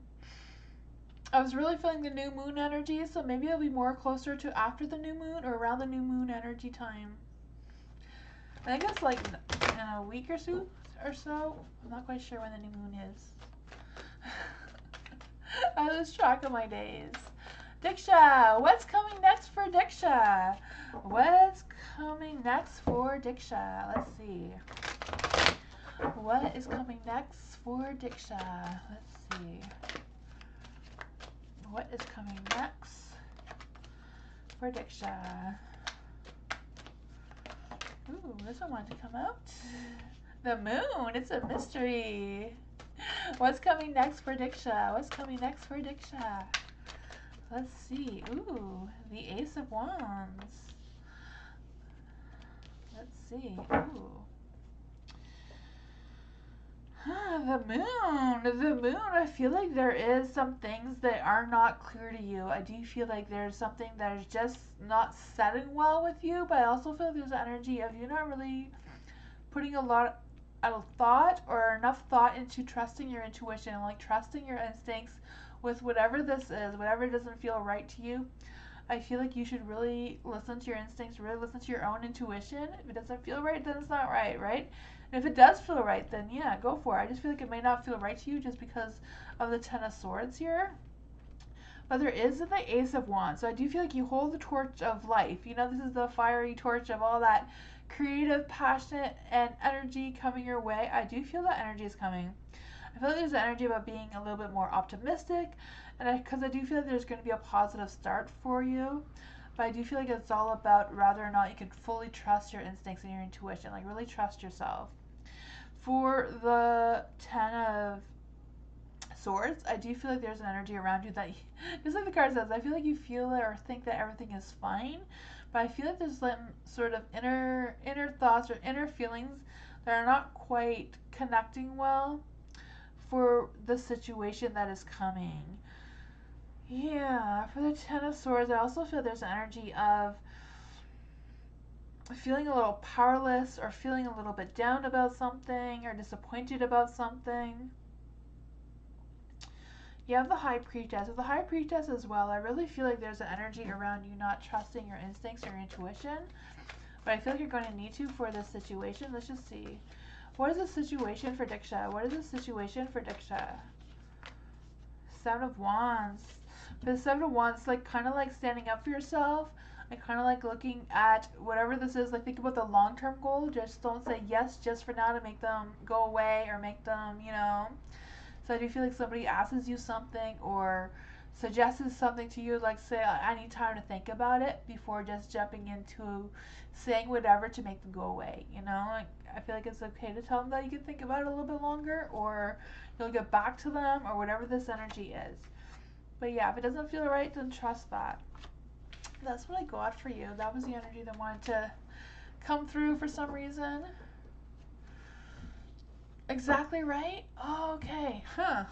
I was really feeling the new moon energy, so maybe it'll be more closer to after the new moon or around the new moon energy time. I think it's like in a week or so. I'm not quite sure when the new moon is. I lose track of my days. Diksha, what's coming next for Diksha? What's coming next for Diksha? Let's see. What is coming next for Diksha? Let's see. What is coming next for Diksha? Ooh, this one wanted to come out. The moon, it's a mystery. What's coming next for Diksha? What's coming next for Diksha? Let's see. Ooh, the Ace of Wands. Let's see. Ooh. The moon. The moon. I feel like there is some things that are not clear to you. I do feel like there's something that is just not setting well with you, but I also feel like there's an energy of you not really putting a lot of thought or enough thought into trusting your intuition, like trusting your instincts with whatever this is, whatever doesn't feel right to you. I feel like you should really listen to your instincts, really listen to your own intuition. If it doesn't feel right, then it's not right, right? And if it does feel right, then yeah, go for it. I just feel like it may not feel right to you just because of the Ten of Swords here. But there is the Ace of Wands. So I do feel like you hold the torch of life. You know, this is the fiery torch of all that creative, passionate, and energy coming your way. I do feel that energy is coming. I feel like there's an energy about being a little bit more optimistic, and because I do feel like there's going to be a positive start for you. But I do feel like it's all about whether or not you can fully trust your instincts and your intuition, like really trust yourself. For the Ten of Swords, I do feel like there's an energy around you that, just like the card says, I feel like you feel it or think that everything is fine, but I feel like there's some sort of inner thoughts or inner feelings that are not quite connecting well for the situation that is coming. Yeah, for the Ten of Swords, I also feel there's an energy of feeling a little powerless or feeling a little bit down about something or disappointed about something. You have the High Priestess. With the High Priestess as well, I really feel like there's an energy around you not trusting your instincts or your intuition. But I feel like you're going to need to for this situation. Let's just see. What is the situation for Diksha? What is the situation for Diksha? Seven of Wands. For the Seven of Wands, like kind of like standing up for yourself. And kind of like looking at whatever this is, like think about the long-term goal. Just don't say yes just for now to make them go away or make them, you know. So I do feel like somebody asks you something or suggests something to you, like say, I need time to think about it before just jumping into saying whatever to make them go away, you know. Like, I feel like it's okay to tell them that you can think about it a little bit longer or you'll get back to them or whatever this energy is. But yeah, if it doesn't feel right, then trust that. That's what I got for you. That was the energy that wanted to come through for some reason. Exactly right? Oh, okay. Huh.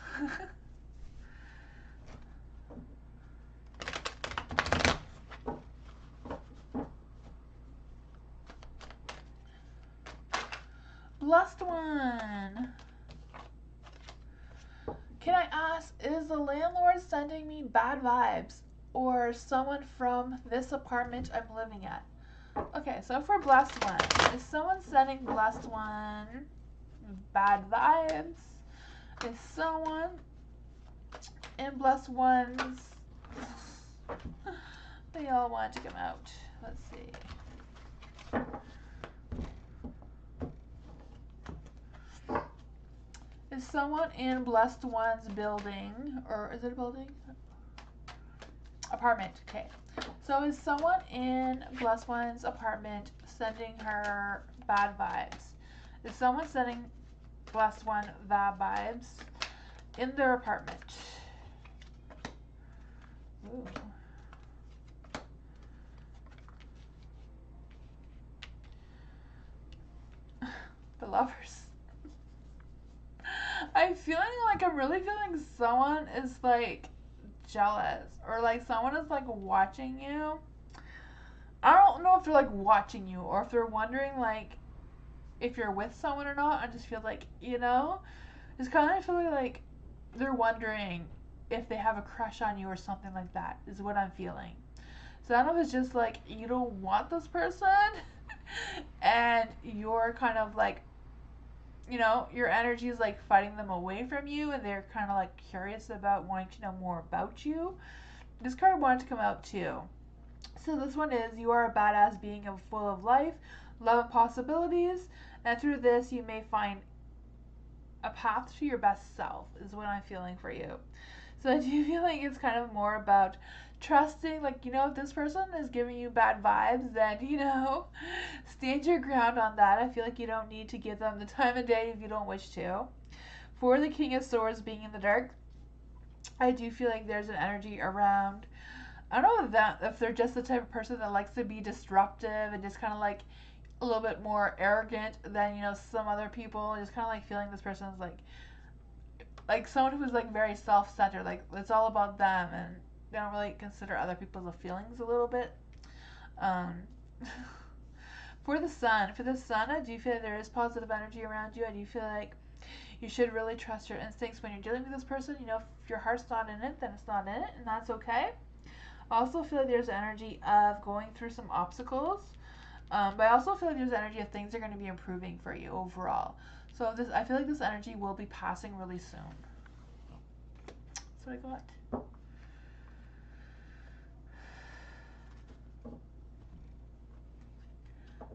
Blessed one. Can I ask, is the landlord sending me bad vibes or someone from this apartment I'm living at? Okay, so for Blessed one, is someone sending Blessed one bad vibes? Is someone in Blessed one's... They all want to come out. Let's see. Is someone in Blessed One's building, or is it a building? Apartment, okay. So is someone in Blessed One's apartment sending her bad vibes? Is someone sending Blessed One bad vibes in their apartment? Ooh. The Lovers. I'm feeling like I'm really feeling someone is like jealous or like someone is like watching you. I don't know if they're like watching you or if they're wondering like if you're with someone or not. I just feel like, you know, it's kind of feeling like they're wondering if they have a crush on you or something like that is what I'm feeling. So I don't know if it's just like you don't want this person and you're kind of like, you know, your energy is like fighting them away from you and they're kind of like curious about wanting to know more about you. This card wanted to come out too. So this one is, you are a badass being full of life, love and possibilities, and through this you may find a path to your best self is what I'm feeling for you. So I do feel like it's kind of more about trusting, like, you know, if this person is giving you bad vibes, then, you know, stand your ground on that. I feel like you don't need to give them the time of day if you don't wish to. For the King of Swords being in the dark, I do feel like there's an energy around, I don't know if they're just the type of person that likes to be disruptive and just kind of like a little bit more arrogant than, you know, some other people. Just kind of like feeling this person is like someone who's like very self-centered, like it's all about them and they don't really consider other people's feelings a little bit. Um, for the sun, I do feel like there is positive energy around you. I do feel like you should really trust your instincts when you're dealing with this person. You know, if your heart's not in it, then it's not in it, and that's okay. I also feel like there's energy of going through some obstacles, but I also feel like there's energy of things are going to be improving for you overall. So I feel like this energy will be passing really soon. That's what I got.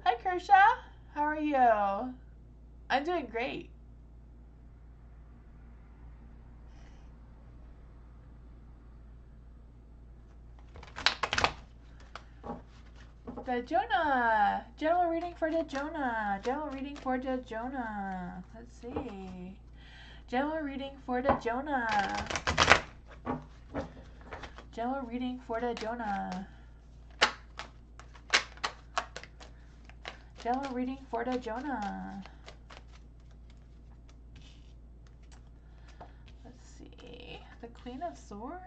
Hi, Kersha. How are you? I'm doing great. Jonah. General reading for the Jonah. General reading for the Jonah. Let's see. General reading for the Jonah. General reading for the Jonah. General reading for the Jonah. Let's see. The Queen of Swords.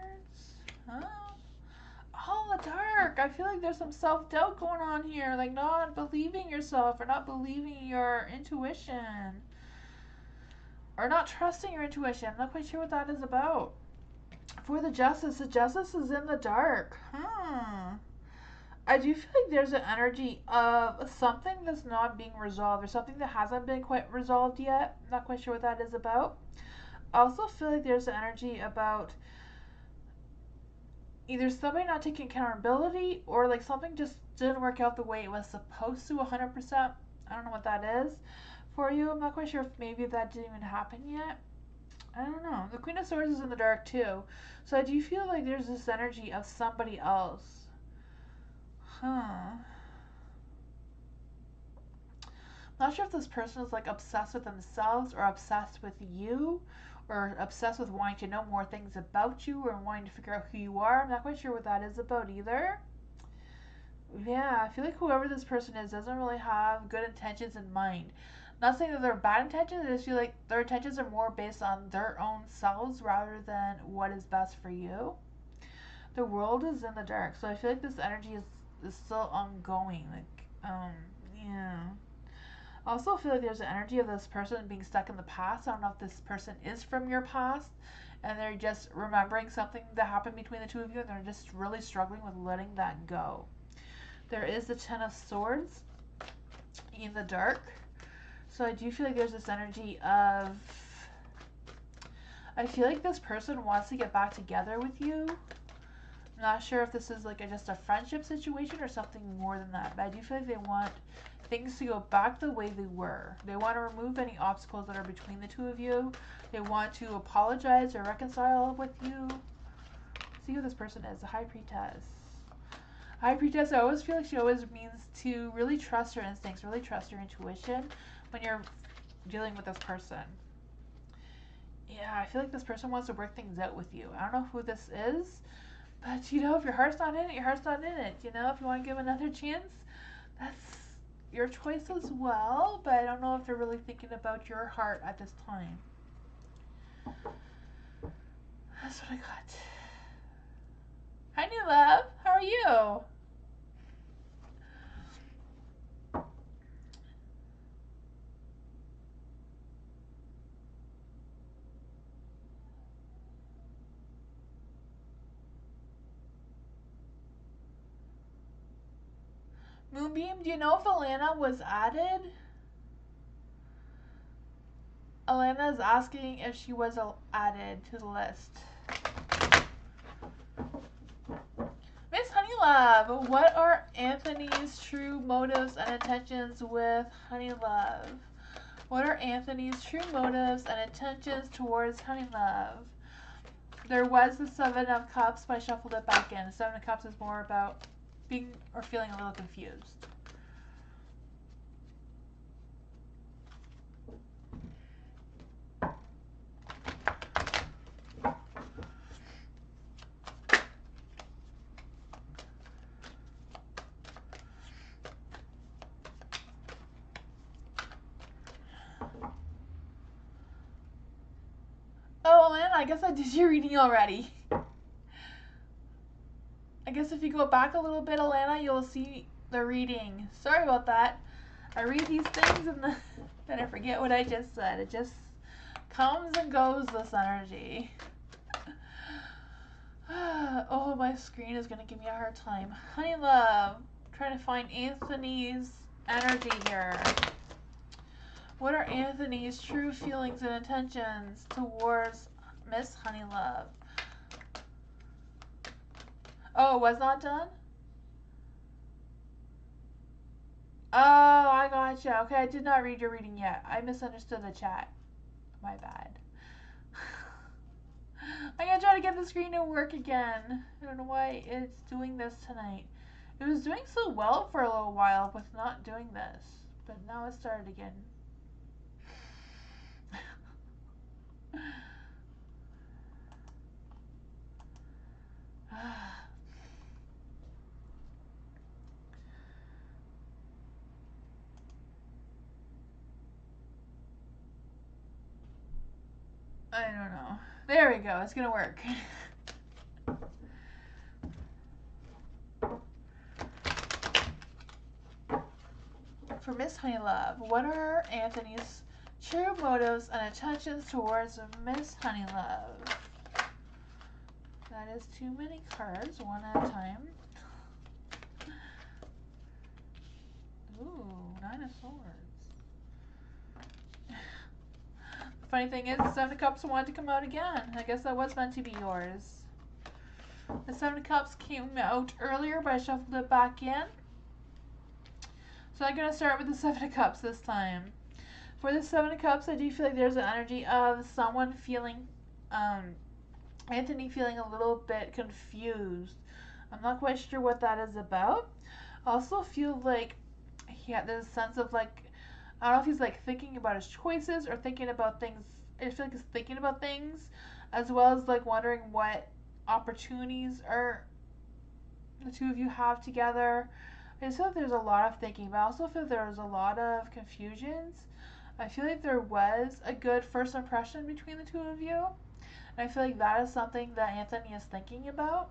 Oh, the dark. I feel like there's some self-doubt going on here. Like not believing yourself or not believing your intuition. Or not trusting your intuition. I'm not quite sure what that is about. For the Justice is in the dark. I do feel like there's an energy of something that's not being resolved or something that hasn't been quite resolved yet. Not quite sure what that is about. I also feel like there's an energy about either somebody not taking accountability or like something just didn't work out the way it was supposed to 100%. I don't know what that is for you. I'm not quite sure if maybe that didn't even happen yet. I don't know. The Queen of Swords is in the dark too. So I do feel like there's this energy of somebody else. Not sure if this person is like obsessed with themselves or obsessed with you or obsessed with wanting to know more things about you or wanting to figure out who you are. I'm not quite sure what that is about either. Yeah, I feel like whoever this person is doesn't really have good intentions in mind. Not saying that they're bad intentions, I just feel like their intentions are more based on their own selves rather than what is best for you. The world is in the dark, so I feel like this energy is still ongoing. Yeah. I also feel like there's an energy of this person being stuck in the past. I don't know if this person is from your past and they're just remembering something that happened between the two of you and they're just really struggling with letting that go. There is the Ten of Swords in the dark. So I do feel like there's this energy of, I feel like this person wants to get back together with you. I'm not sure if this is like just a friendship situation or something more than that, but I do feel like they want things to go back the way they were. They want to remove any obstacles that are between the two of you. They want to apologize or reconcile with you. See who this person is, the High Priestess. High Priestess, I always feel like she always means to really trust your instincts, really trust your intuition when you're dealing with this person. Yeah, I feel like this person wants to work things out with you. I don't know who this is, but you know, if your heart's not in it, your heart's not in it. You know, if you want to give another chance, that's your choice as well, but I don't know if they're really thinking about your heart at this time. That's what I got. Hi, new love. How are you? Moonbeam, do you know if Alana was added? Alana is asking if she was added to the list. Miss Honeylove, what are Anthony's true motives and intentions with Honeylove? What are Anthony's true motives and intentions towards Honeylove? There was the Seven of Cups, but I shuffled it back in. The Seven of Cups is more about being or feeling a little confused. I guess I did your reading already. I guess if you go back a little bit, Alana, you'll see the reading. Sorry about that. I read these things and then I forget what I just said. It just comes and goes, this energy. Oh, my screen is going to give me a hard time. Honey love, trying to find Anthony's energy here. What are Anthony's true feelings and intentions towards Miss Honeylove? Oh, it was not done? Oh, I gotcha. Okay, I did not read your reading yet. I misunderstood the chat. My bad. I'm gonna try to get the screen to work again. I don't know why it's doing this tonight. It was doing so well for a little while with not doing this, but now it started again. I don't know. There we go. It's gonna work. For Miss Honeylove, what are Anthony's true motives and intentions towards Miss Honeylove? That is too many cards, one at a time. Ooh, 9 of Swords. The funny thing is, the 7 of Cups wanted to come out again. I guess that was meant to be yours. The 7 of Cups came out earlier, but I shuffled it back in. So I'm going to start with the 7 of Cups this time. For the 7 of Cups, I do feel like there's an energy of someone feeling, Anthony feeling a little bit confused. I'm not quite sure what that is about. I also feel like there's a sense of like, I don't know if he's like thinking about his choices or thinking about things. I feel like he's thinking about things as well as like wondering what opportunities are the two of you have together. I just feel like there's a lot of thinking, but I also feel there's a lot of confusions. I feel like there was a good first impression between the two of you. And I feel like that is something that Anthony is thinking about.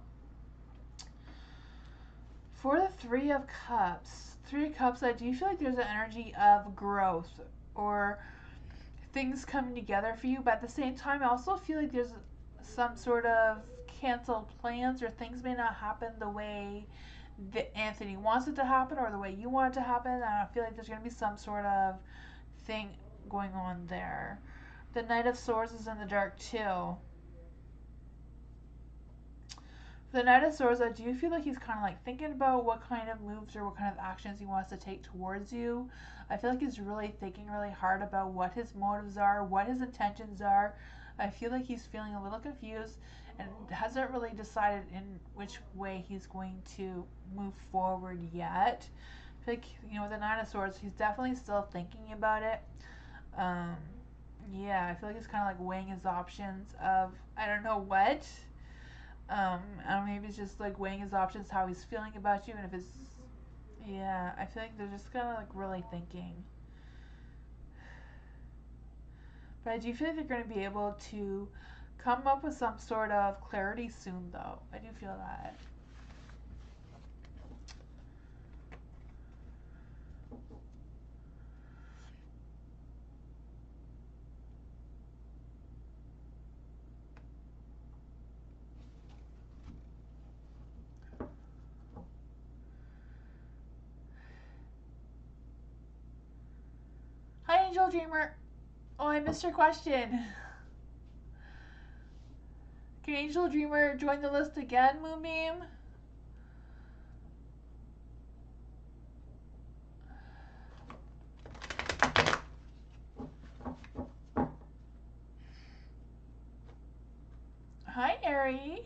For the 3 of Cups, I do feel like there's an energy of growth or things coming together for you. But at the same time, I also feel like there's some sort of canceled plans or things may not happen the way that Anthony wants it to happen or the way you want it to happen. And I feel like there's going to be some sort of thing going on there. The Knight of Swords is in the dark too. For the Knight of Swords, I do feel like he's kind of like thinking about what kind of moves or what kind of actions he wants to take towards you. I feel like he's really thinking really hard about what his motives are, what his intentions are. I feel like he's feeling a little confused and hasn't really decided in which way he's going to move forward yet. I feel like, you know, with the Nine of Swords, he's definitely still thinking about it. Yeah, I feel like he's kind of like weighing his options of, I don't know what. I don't know, maybe it's just like weighing his options, how he's feeling about you, and if it's, yeah, I feel like they're just kind of like really thinking. But I do feel like they're going to be able to come up with some sort of clarity soon, though. I do feel that. Hi, Angel Dreamer. Oh, I missed your question. Can Angel Dreamer join the list again, Moonbeam? Hi, Ari.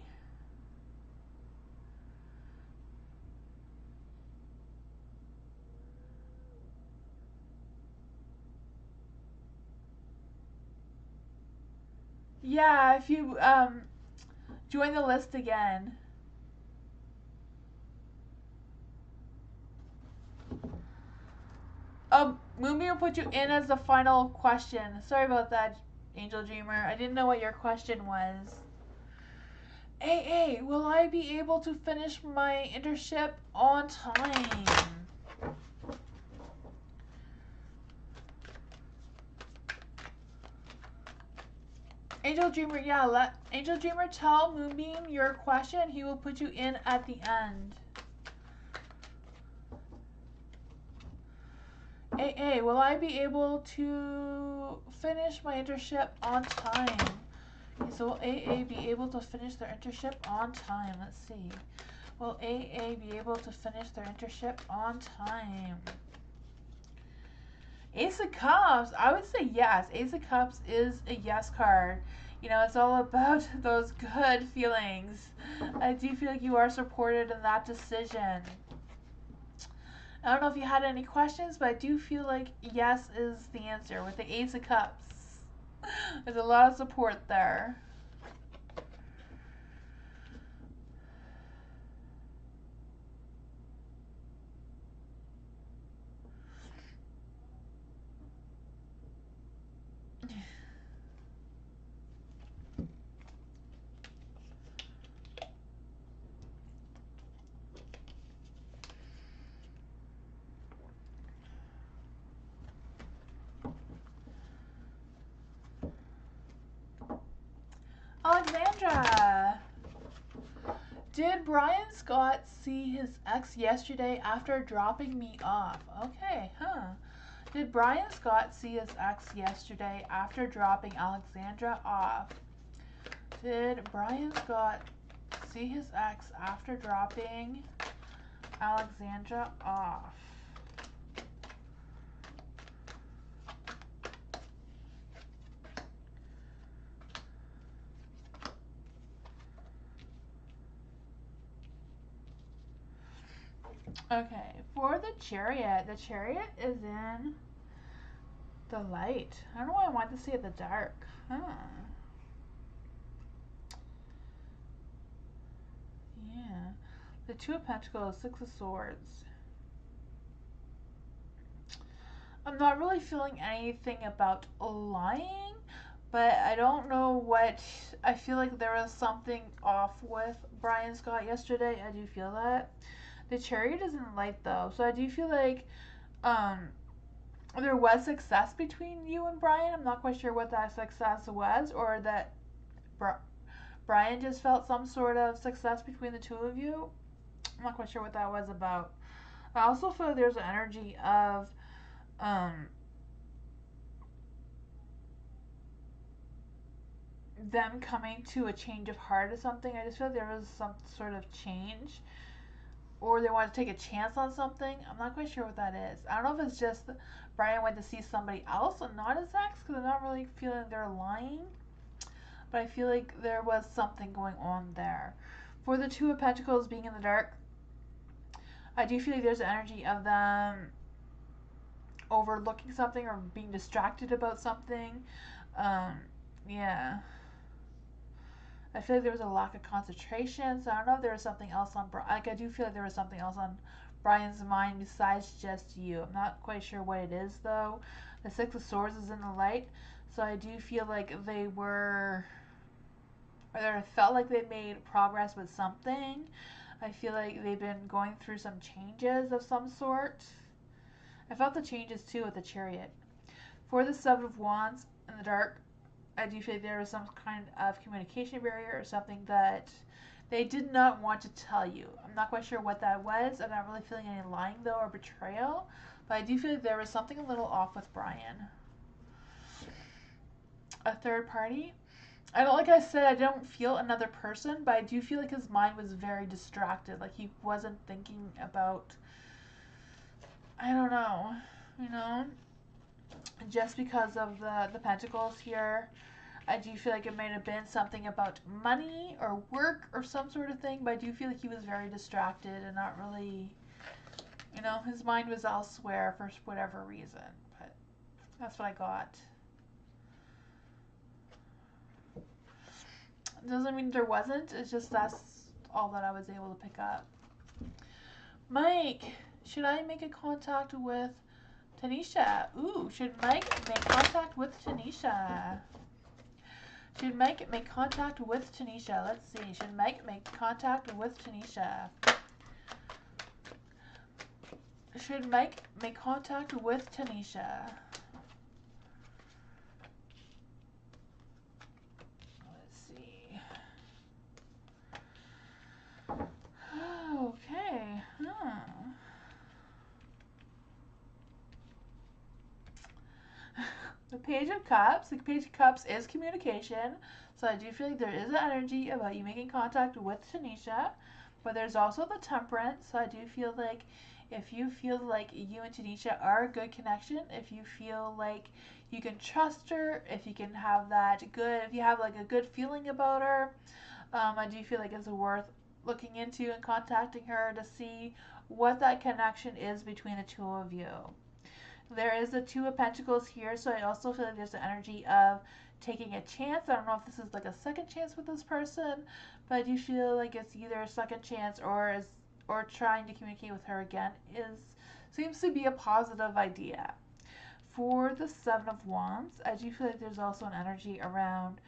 Yeah, if you join the list again. Moonbeam will put you in as the final question. Sorry about that, Angel Dreamer. I didn't know what your question was. AA, will I be able to finish my internship on time? Angel Dreamer, yeah, let Angel Dreamer tell Moonbeam your question. He will put you in at the end. AA, will I be able to finish my internship on time? Okay, so will AA be able to finish their internship on time? Let's see. Will AA be able to finish their internship on time? Ace of Cups, I would say yes. Ace of Cups is a yes card. You know, it's all about those good feelings. I do feel like you are supported in that decision. I don't know if you had any questions, but I do feel like yes is the answer with the Ace of Cups. There's a lot of support there. Alexandra, did Brian Scott see his ex yesterday after dropping me off? Okay, huh. Did Brian Scott see his ex yesterday after dropping Alexandra off? Did Brian Scott see his ex after dropping Alexandra off? Okay, for the Chariot is in the light. I don't know why I want to see it in the dark. Huh. Yeah. The Two of Pentacles, Six of Swords. I'm not really feeling anything about lying, but I don't know what. I feel like there was something off with Brian Scott yesterday. I do feel that. The Chariot is in light though, so I do feel like there was success between you and Brian. I'm not quite sure what that success was, or that Brian just felt some sort of success between the two of you. I'm not quite sure what that was about. I also feel like there's an energy of them coming to a change of heart or something. I just feel like there was some sort of change, or they want to take a chance on something. I'm not quite sure what that is. I don't know if it's just Brian went to see somebody else and not his ex, because I'm not really feeling they're lying, but I feel like there was something going on there. For the Two of Pentacles being in the dark, I do feel like there's an energy of them overlooking something or being distracted about something. Yeah. I feel like there was a lack of concentration, so I don't know if there was something else on like I do feel like there was something else on Brian's mind besides just you. I'm not quite sure what it is though. The Six of Swords is in the light, so I do feel like they were, or they felt like they made progress with something. I feel like they've been going through some changes of some sort. I felt the changes too with the Chariot. For the Seven of Wands in the dark, I do feel like there was some kind of communication barrier or something that they did not want to tell you. I'm not quite sure what that was. I'm not really feeling any lying though or betrayal, but I do feel like there was something a little off with Brian. A third party. I don't, like I said, I don't feel another person, but I do feel like his mind was very distracted. Like he wasn't thinking about, I don't know, you know, just because of the pentacles here. I do feel like it might have been something about money or work or some sort of thing, but I do feel like he was very distracted and not really, you know, his mind was elsewhere for whatever reason. But that's what I got. Doesn't mean there wasn't, it's just that's all that I was able to pick up. Mike, should I make a contact with Tanisha? Ooh, should Mike make contact with Tanisha? Should Mike make contact with Tanisha? Let's see. Should Mike make contact with Tanisha? Should Mike make contact with Tanisha? Let's see. Okay. The Page of Cups. The Page of Cups is communication. So I do feel like there is an energy about you making contact with Tanisha. But there's also the Temperance. So I do feel like if you feel like you and Tanisha are a good connection, if you feel like you can trust her, if you can have that good, if you have like a good feeling about her, I do feel like it's worth looking into and contacting her to see what that connection is between the two of you. There is the Two of Pentacles here, so I also feel like there's the energy of taking a chance. I don't know if this is like a second chance with this person, but I do feel like it's either a second chance or trying to communicate with her again seems to be a positive idea. For the Seven of Wands, I do feel like there's also an energy around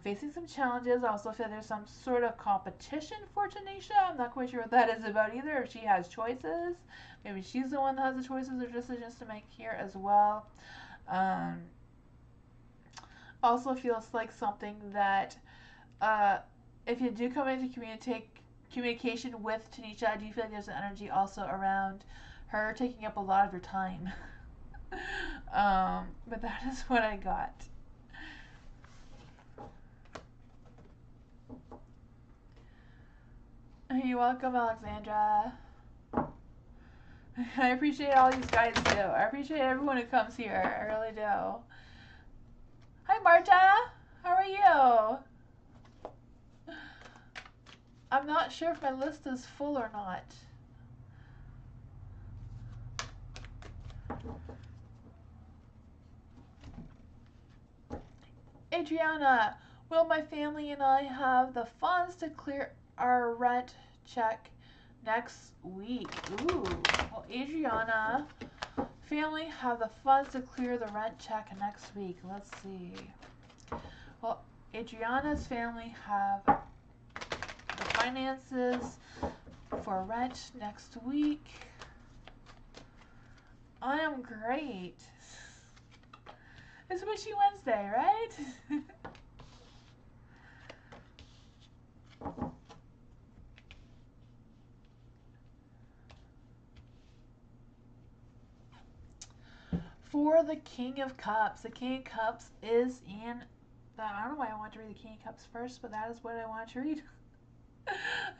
facing some challenges. I also feel there's some sort of competition for Tanisha. I'm not quite sure what that is about either. If she has choices, maybe she's the one that has the choices or decisions to make here as well. Also feels like something that if you do come into communication with Tanisha, I do feel like there's an energy also around her taking up a lot of your time. But that is what I got. You're welcome, Alexandra. I appreciate all these guys too. I appreciate everyone who comes here. I really do. Hi, Marta. How are you? I'm not sure if my list is full or not. Adriana, will my family and I have the funds to clear our rent check next week? Ooh. Well, Adriana, family have the funds to clear the rent check next week. Let's see. Well, Adriana's family have the finances for rent next week. I am great. It's Wishy Wednesday, right? For the King of Cups. The King of Cups is in I don't know why I want to read the King of Cups first, but that is what I want to read.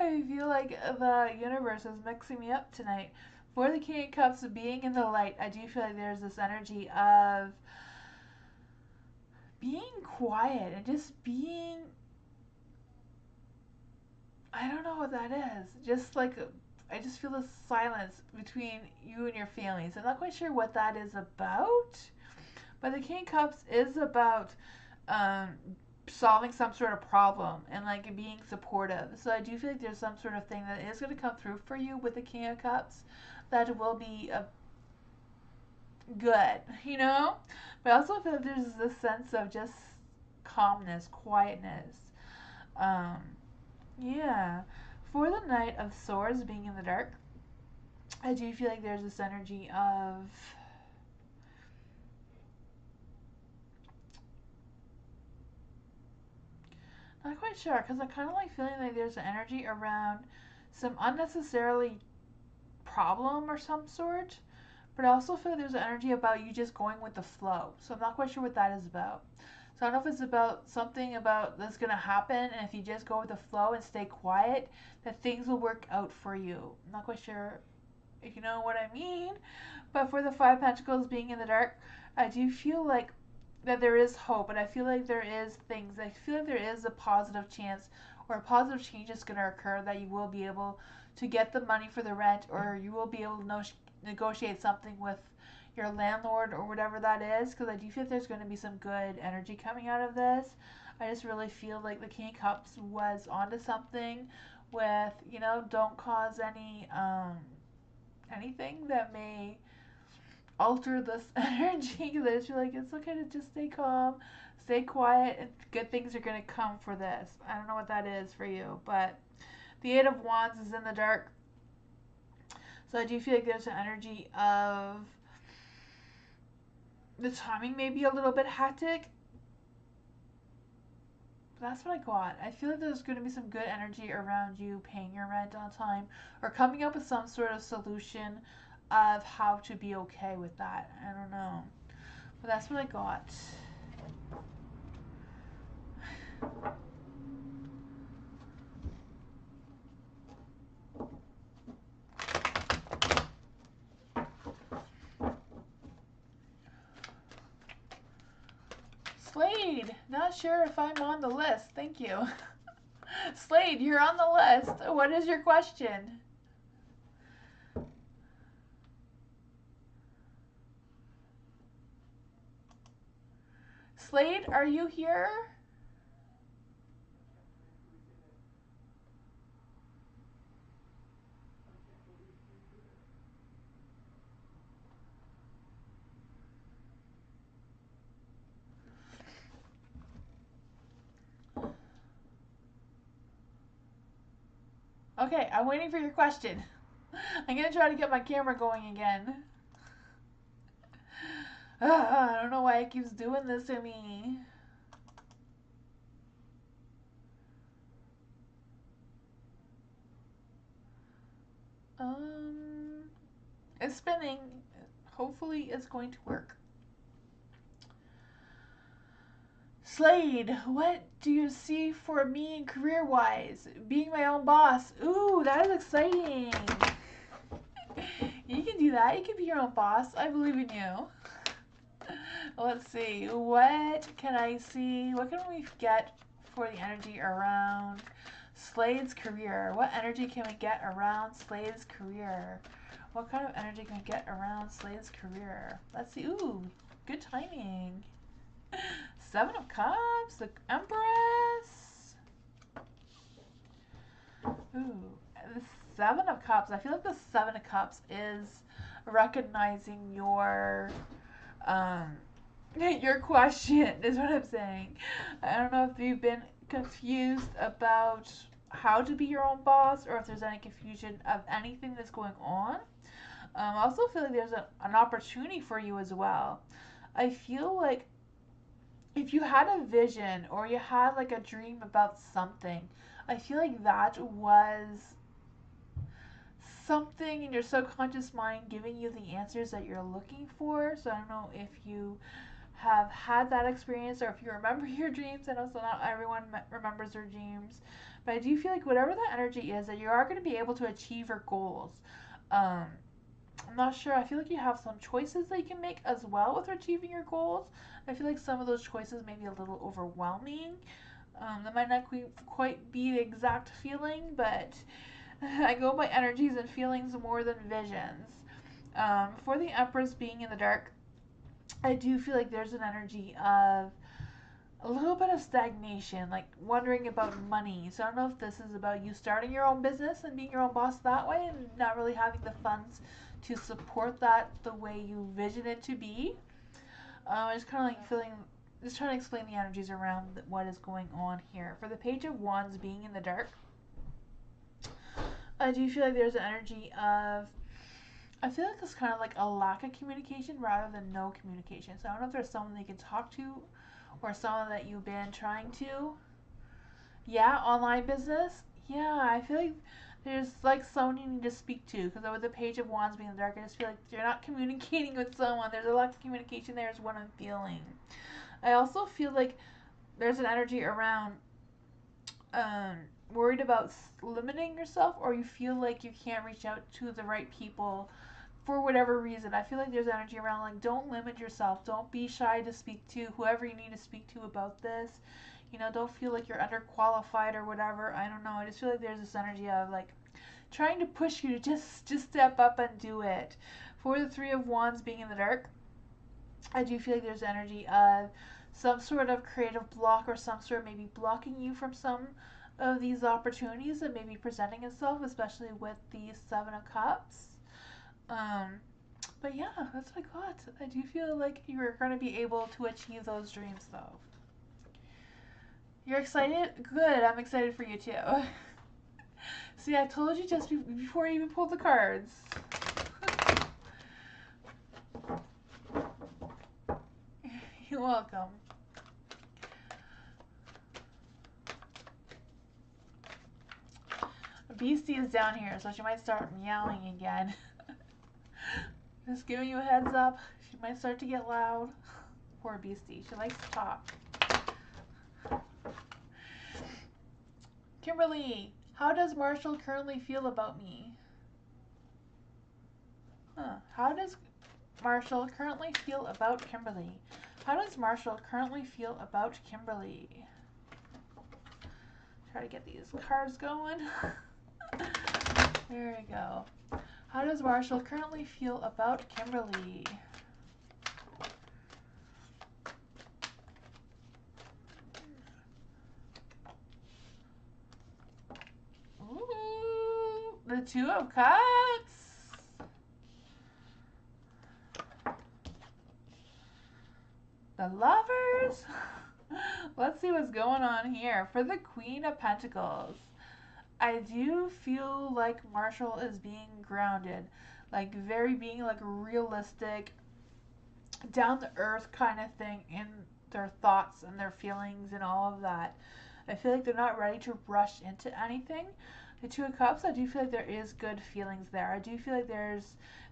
I feel like the universe is mixing me up tonight. For the King of Cups being in the light, I do feel like there's this energy of being quiet and just being, I don't know what that is. Just like, I just feel this silence between you and your feelings. I'm not quite sure what that is about. But the King of Cups is about solving some sort of problem and like being supportive. So I do feel like there's some sort of thing that is going to come through for you with the King of Cups that will be good, you know? But I also feel like there's this sense of just calmness, quietness. Yeah. For the Knight of Swords being in the dark, I do feel like there's this energy of not quite sure, because I kind of like feeling like there's an energy around some unnecessarily problem or some sort, but I also feel like there's an energy about you just going with the flow. So I'm not quite sure what that is about. So I don't know if it's about something about that's going to happen, and if you just go with the flow and stay quiet, that things will work out for you. I'm not quite sure if you know what I mean, but for the Five Pentacles being in the dark, I do feel like that there is hope, and I feel like there is things. I feel like there is a positive chance or a positive change is going to occur, that you will be able to get the money for the rent, or you will be able to negotiate something with your landlord or whatever that is, because I do feel like there's going to be some good energy coming out of this. I just really feel like the King of Cups was onto something with, don't cause anything that may alter this energy, because I just feel like it's okay to just stay calm, stay quiet, and good things are going to come for this. I don't know what that is for you, but the Eight of Wands is in the dark. So I do feel like there's an energy of the timing may be a little bit hectic. But that's what I got. I feel like there's going to be some good energy around you paying your rent on time or coming up with some sort of solution of how to be okay with that. I don't know. But that's what I got. Slade, not sure if I'm on the list. Thank you. Slade, you're on the list. What is your question? Slade, are you here? Okay, I'm waiting for your question. I'm gonna try to get my camera going again. I don't know why it keeps doing this to me. It's spinning. Hopefully it's going to work. Slade, what do you see for me career-wise? Being my own boss. Ooh, that is exciting. You can do that. You can be your own boss. I believe in you. Let's see. What can I see? What can we get for the energy around Slade's career? What energy can we get around Slade's career? What kind of energy can we get around Slade's career? Let's see. Ooh, good timing. Seven of Cups, the Empress. Ooh, the Seven of Cups. I feel like the Seven of Cups is recognizing your question is what I'm saying. I don't know if you've been confused about how to be your own boss or if there's any confusion of anything that's going on. I also feel like there's an opportunity for you as well. I feel like if you had a vision or you had like a dream about something, I feel like that was something in your subconscious mind giving you the answers that you're looking for. So I don't know if you have had that experience or if you remember your dreams. I know so not everyone remembers their dreams, but I do feel like whatever that energy is, that you are going to be able to achieve your goals. I'm not sure. I feel like you have some choices that you can make as well with achieving your goals. I feel like some of those choices may be a little overwhelming. That might not quite be the exact feeling, but I go by energies and feelings more than visions. For the Empress being in the dark, I do feel like there's an energy of a little bit of stagnation, like wondering about money. So I don't know if this is about you starting your own business and being your own boss that way and not really having the funds to support that the way you vision it to be. I just kind of like feeling, just trying to explain the energies around what is going on here. For the Page of Wands being in the dark, I do feel like there's an energy of, I feel like it's kind of like a lack of communication rather than no communication. So I don't know if there's someone they can talk to or someone that you've been trying to. Yeah, online business. Yeah, I feel like there's like someone you need to speak to because with the Page of Wands being in the dark, I just feel like you're not communicating with someone. There's a lack of communication there is what I'm feeling. I also feel like there's an energy around um, worried about limiting yourself or you feel like you can't reach out to the right people for whatever reason. I feel like there's energy around like don't limit yourself. Don't be shy to speak to whoever you need to speak to about this. You know, don't feel like you're underqualified or whatever. I don't know. I just feel like there's this energy of like trying to push you to just step up and do it. For the Three of Wands being in the dark, I do feel like there's energy of some sort of creative block or some sort of maybe blocking you from some of these opportunities that may be presenting itself, especially with the Seven of Cups. Um, But yeah, that's what I got. I do feel like you're going to be able to achieve those dreams, though. You're excited? Good. I'm excited for you, too. See, I told you just before you even pulled the cards. You're welcome. Beastie is down here, so she might start meowing again. Just giving you a heads up. She might start to get loud. Poor Beastie. She likes to talk. Kimberly, how does Marshall currently feel about me? How does Marshall currently feel about Kimberly? How does Marshall currently feel about Kimberly? Try to get these cards going. There we go. How does Marshall currently feel about Kimberly? Ooh, the Two of Cups. The Lovers. Let's see what's going on here. For the Queen of Pentacles, I do feel like Marshall is being grounded, like being like realistic, down to earth kind of thing in their thoughts and their feelings and all of that. I feel like they're not ready to rush into anything. The Two of Cups, I do feel like there is good feelings there. I do feel like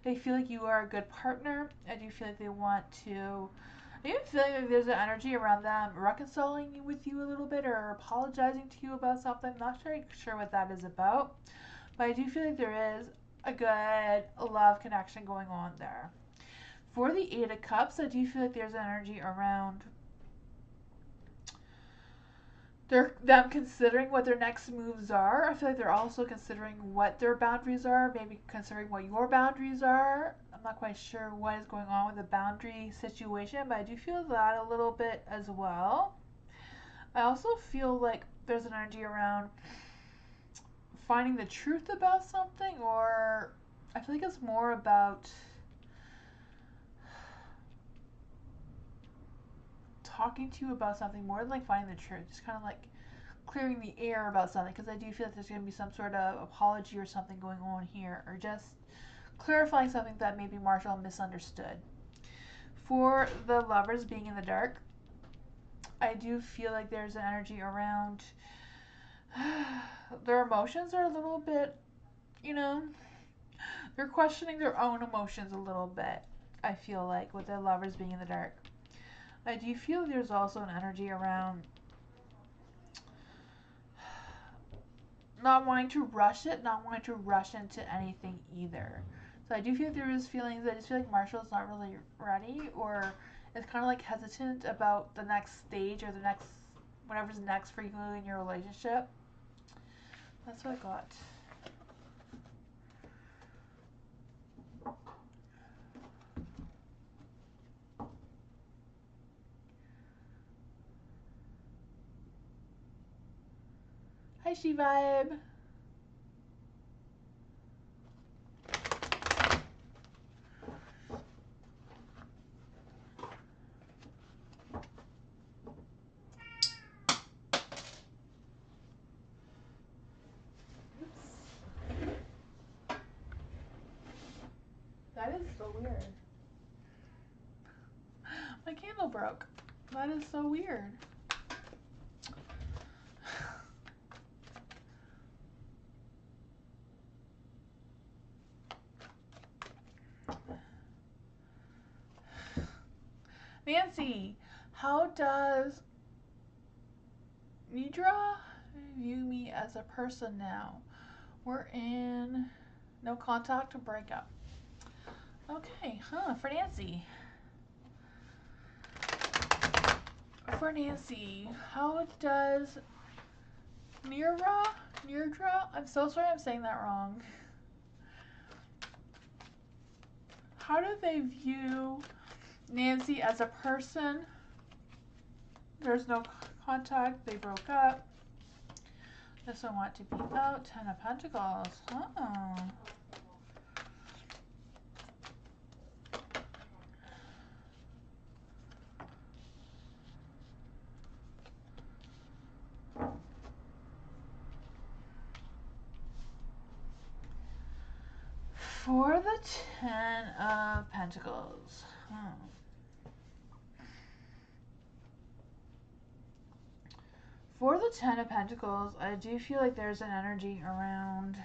they feel like you are a good partner. I do feel like they want to, I even feel like there's an energy around them reconciling with you a little bit or apologizing to you about something. I'm not very sure what that is about, but I do feel like there is a good love connection going on there. For the Eight of Cups, I do feel like there's energy around them considering what their next moves are. I feel like they're also considering what their boundaries are, maybe considering what your boundaries are. I'm not quite sure what is going on with the boundary situation, but I do feel that a little bit as well. I also feel like there's an energy around finding the truth about something, or I feel like it's more about talking to you about something more than like finding the truth. Just kind of like clearing the air about something, because I do feel like there's going to be some sort of apology or something going on here, or just clarifying something that maybe Marshall misunderstood. For the Lovers being in the dark, I do feel like there's an energy around their emotions are a little bit, they're questioning their own emotions a little bit. I feel like with the Lovers being in the dark, I do feel there's also an energy around not wanting to rush it, not wanting to rush into anything either. So I do feel like there is feelings. I just feel like Marshall's not really ready, or is kind of like hesitant about the next stage or the next, whatever's next for you in your relationship. That's what I got. Hi, She Vibe. That is so weird. My candle broke. That is so weird. Nancy, how does Nidra view me as a person now? We're in no contact or breakup. Okay, for Nancy. For Nancy, how does Nidra, I'm so sorry I'm saying that wrong. How do they view Nancy as a person? There's no contact, they broke up. This one want to be out. 10 of Pentacles. For the Ten of Pentacles. For the Ten of Pentacles, I do feel like there's an energy around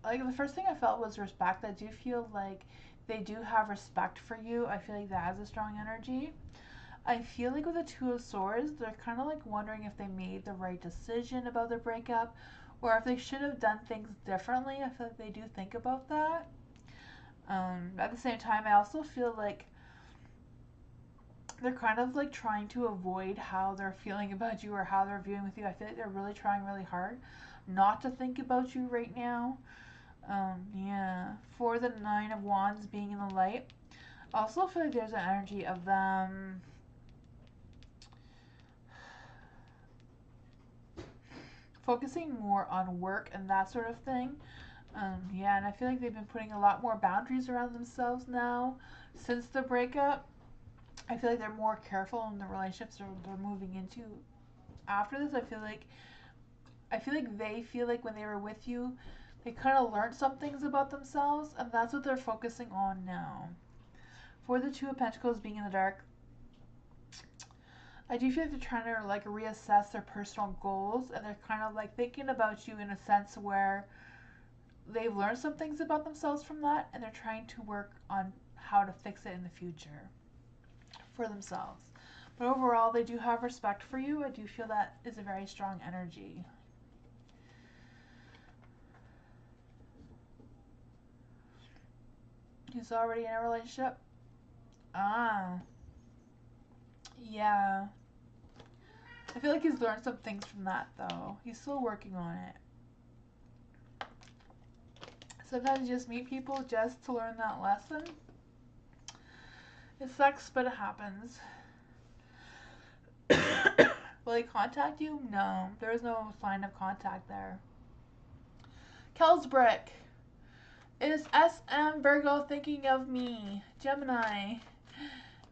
like the first thing I felt was respect. I do feel like they do have respect for you. I feel like that has a strong energy. I feel like with the Two of Swords, they're kind of like wondering if they made the right decision about their breakup or if they should have done things differently. I feel like they do think about that. At the same time, I also feel like they're kind of like trying to avoid how they're feeling about you or how they're viewing with you. I feel like they're really trying really hard not to think about you right now. Yeah. For the Nine of Wands being in the light, I also feel like there's an energy of them focusing more on work and that sort of thing. Yeah, and I feel like they've been putting a lot more boundaries around themselves now since the breakup. I feel like they're more careful in the relationships they're moving into after this. I feel like they feel like when they were with you, they kind of learned some things about themselves, and that's what they're focusing on now. For the Two of Pentacles being in the dark, I do feel like they're trying to like reassess their personal goals, and they're kind of like thinking about you in a sense where they've learned some things about themselves from that, and they're trying to work on how to fix it in the future for themselves. But overall, they do have respect for you. I do feel that is a very strong energy. He's already in a relationship? Ah. Yeah. I feel like he's learned some things from that, though. He's still working on it. Sometimes you just meet people just to learn that lesson. It sucks, but it happens. Will he contact you? No. There is no sign of contact there. Kelsbrick. Is SM Virgo thinking of me? Gemini.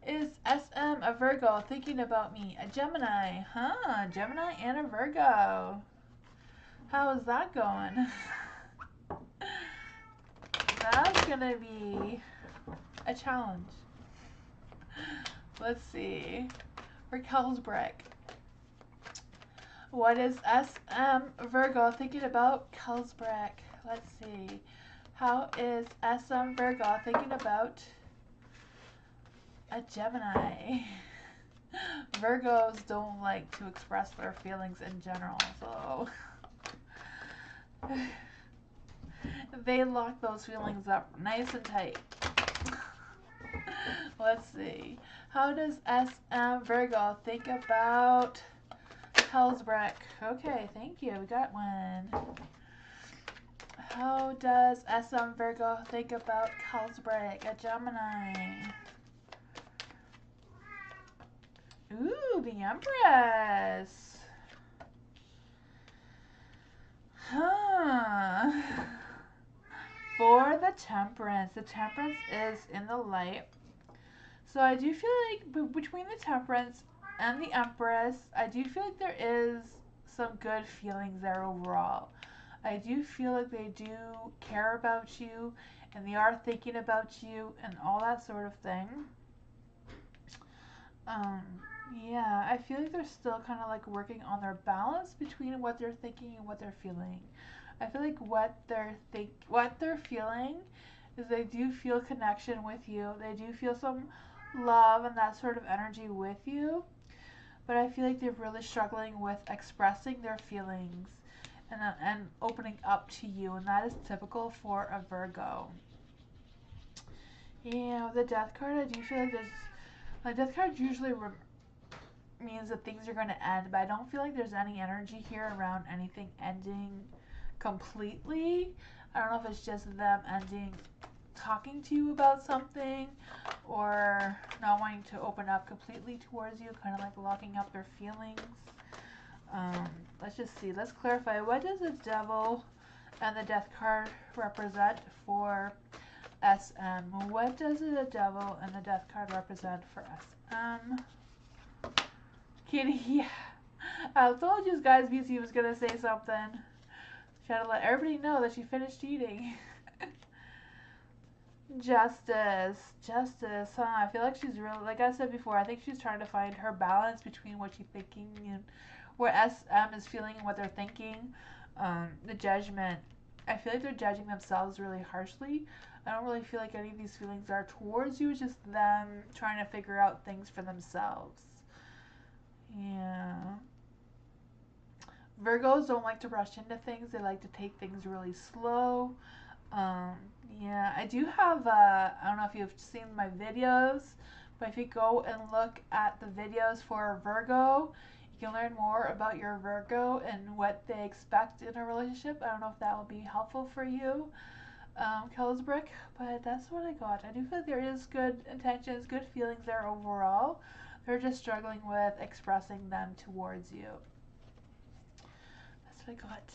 Is SM a Virgo thinking about me? A Gemini. Huh. Gemini and a Virgo. How is that going? That's gonna be a challenge. Let's see. For Kelsbrick. What is SM Virgo thinking about Kelsbrick? Let's see. How is SM Virgo thinking about a Gemini? Virgos don't like to express their feelings in general, so they lock those feelings up nice and tight. Let's see. How does SM Virgo think about Kelsbrick? Okay, thank you. We got one. How does SM Virgo think about Kelsbrick? A Gemini. Ooh, the Empress. Huh. For the Temperance. The Temperance is in the light. So I do feel like between the Temperance and the Empress, I do feel like there is some good feelings there overall. I do feel like they do care about you and they are thinking about you and all that sort of thing. Yeah, I feel like they're still kind of like working on their balance between what they're thinking and what they're feeling. I feel like what they're feeling is they do feel connection with you. They do feel some love and that sort of energy with you. But I feel like they're really struggling with expressing their feelings and opening up to you, and that is typical for a Virgo. Yeah, with the Death card, I do feel like the Death card usually means that things are going to end, but I don't feel like there's any energy here around anything ending completely. I don't know if it's just them ending talking to you about something or not wanting to open up completely towards you, kind of like locking up their feelings. Let's just see. Let's clarify. What does the Devil and the Death card represent for SM? What does the Devil and the Death card represent for SM? Kitty, yeah. I told you guys BC was gonna say something. She had to let everybody know that she finished eating. Justice. Justice, huh? I feel like she's really, like I said before, I think she's trying to find her balance between what she's thinking and what SM is feeling and what they're thinking. The judgment. I feel like they're judging themselves really harshly. I don't really feel like any of these feelings are towards you, it's just them trying to figure out things for themselves. Yeah. Virgos don't like to rush into things. They like to take things really slow. Yeah, I do have, I don't know if you've seen my videos, but if you go and look at the videos for Virgo, you can learn more about your Virgo and what they expect in a relationship. I don't know if that will be helpful for you, Brick, but that's what I got. I do feel like there is good intentions, good feelings there overall. They're just struggling with expressing them towards you. That's what I got.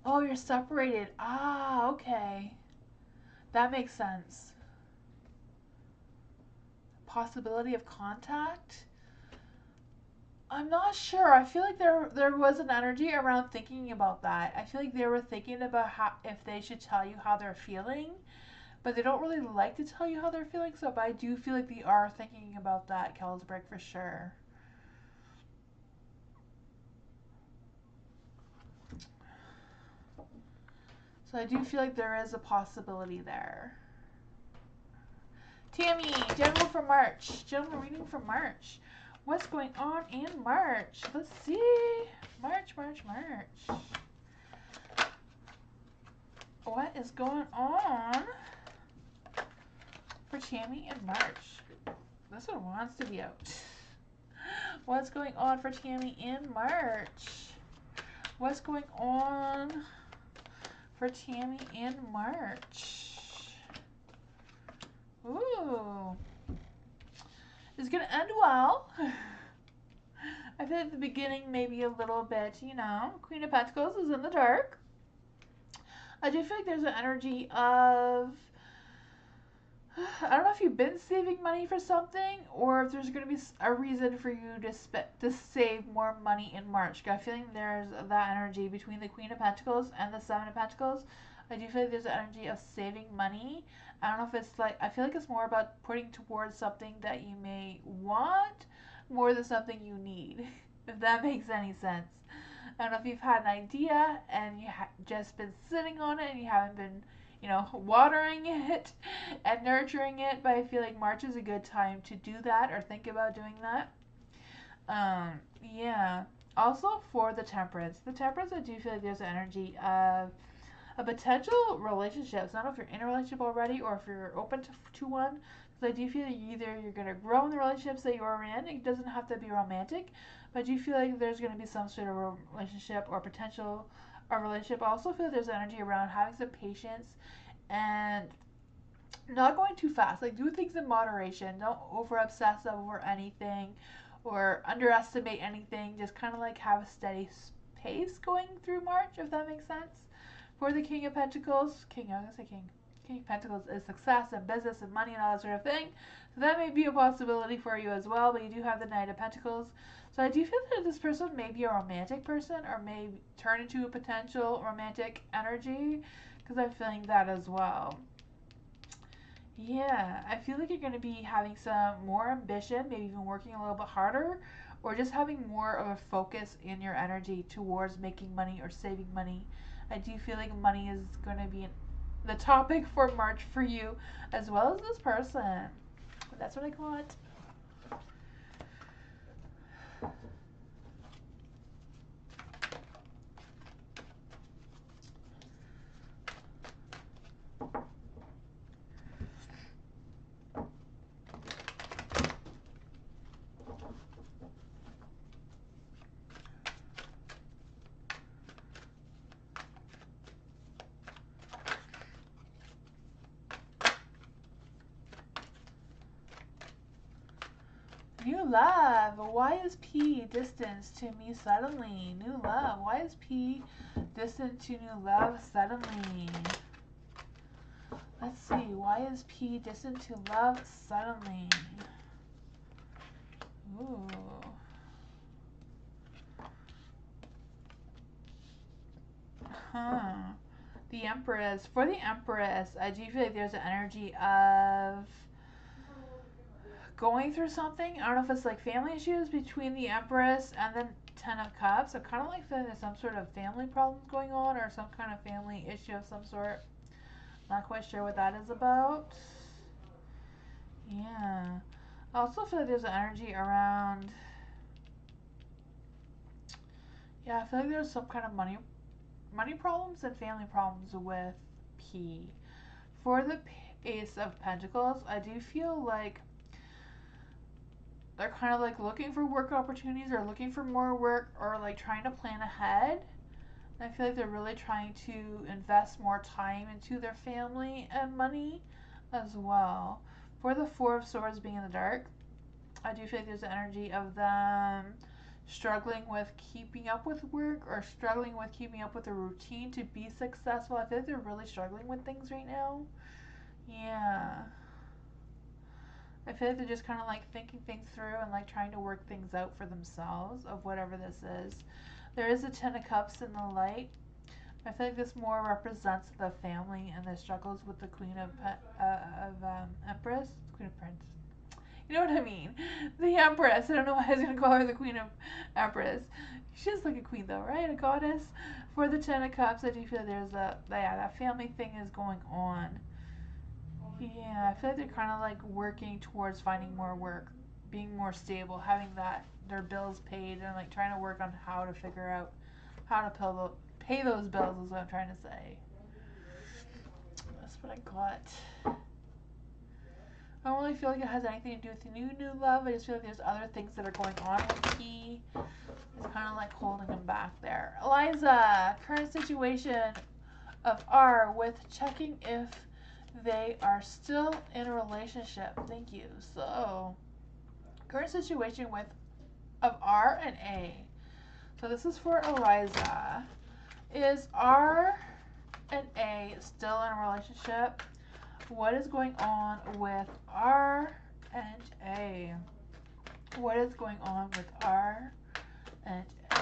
Oh, you're separated. Ah, okay. That makes sense. Possibility of contact? I'm not sure. I feel like there was an energy around thinking about that. I feel like they were thinking about how if they should tell you how they're feeling, but they don't really like to tell you how they're feeling. So, but I do feel like they are thinking about that, Kelsbrick, for sure. So I do feel like there is a possibility there. Tammy, general for March. General reading for March. What's going on in March? Let's see. March. What is going on for Tammy in March? This one wants to be out. What's going on for Tammy in March? What's going on for Tammy in March? Ooh. It's going to end well. I feel like the beginning maybe a little bit, you know, Queen of Pentacles is in the dark. I do feel like there's an energy of, I don't know if you've been saving money for something or if there's going to be a reason for you to save more money in March. I feel like there's that energy between the Queen of Pentacles and the Seven of Pentacles. I do feel like there's an energy of saving money. I don't know if it's like, I feel like it's more about putting towards something that you may want more than something you need, if that makes any sense. I don't know if you've had an idea and you just been sitting on it and you haven't been, you know, watering it and nurturing it, but I feel like March is a good time to do that or think about doing that. Yeah. Also for the Temperance. The Temperance, I do feel like there's an energy of a potential relationship. So I don't know if you're in a relationship already or if you're open to one. Because I do feel like either you're going to grow in the relationships that you're in. It doesn't have to be romantic. But I do feel like there's going to be some sort of relationship or potential a relationship. I also feel like there's energy around having some patience and not going too fast. Like, do things in moderation. Don't over obsess over anything or underestimate anything. Just kind of like have a steady pace going through March, if that makes sense. For the King of Pentacles, King of Pentacles is success and business and money and all that sort of thing. So that may be a possibility for you as well, but you do have the Knight of Pentacles. So I do feel that this person may be a romantic person or may turn into a potential romantic energy because I'm feeling that as well. Yeah, I feel like you're going to be having some more ambition, maybe even working a little bit harder, or just having more of a focus in your energy towards making money or saving money. I do feel like money is going to be the topic for March for you, as well as this person. But that's what I got. New love. Why is P distant to me suddenly? New love. Why is P distant to new love suddenly? Let's see. Why is P distant to love suddenly? Ooh. Huh. The Empress. For the Empress, I do feel like there's an energy of going through something. I don't know if it's like family issues between the Empress and then Ten of Cups. I kind of like feeling there's some sort of family problems going on or some kind of family issue of some sort. Not quite sure what that is about. Yeah. I also feel like there's an energy around. Yeah, I feel like there's some kind of money problems and family problems with P. For the Ace of Pentacles, I do feel like they're kind of like looking for work opportunities or looking for more work or like trying to plan ahead. I feel like they're really trying to invest more time into their family and money as well. For the Four of Swords being in the dark, I do feel like there's an energy of them struggling with keeping up with work or struggling with keeping up with a routine to be successful. I feel like they're really struggling with things right now. Yeah. I feel like they're just kind of like thinking things through and like trying to work things out for themselves of whatever this is. There is a Ten of Cups in the light. I feel like this more represents the family and the struggles with the Queen of Empress, Queen of Prince. You know what I mean? The Empress. I don't know why I was gonna call her the Queen of Empress. She's like a queen though, right? A goddess. For the Ten of Cups, I do feel there's that family thing is going on. Yeah, I feel like they're kind of like working towards finding more work, being more stable, having that their bills paid, and like trying to work on how to figure out how to pay those bills is what I'm trying to say. That's what I got. I don't really feel like it has anything to do with the new love. I just feel like there's other things that are going on with P. It's kind of like holding him back there. Eliza, current situation of R with checking if they are still in a relationship. Thank you. So, current situation with of R and A. So this is for Eliza. Is R and A still in a relationship? What is going on with R and A? What is going on with R and A?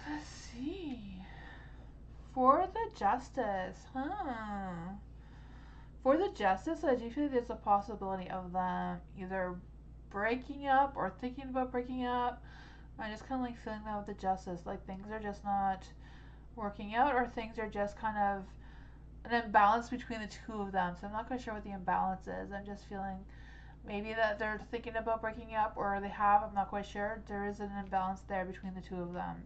Let's see. For the Justice, For the Justice, I do feel like there's a possibility of them either breaking up or thinking about breaking up. I just kind of like feeling that with the Justice. Like things are just not working out or things are just kind of an imbalance between the two of them. So I'm not quite sure what the imbalance is. I'm just feeling maybe that they're thinking about breaking up or they have. I'm not quite sure. There is an imbalance there between the two of them.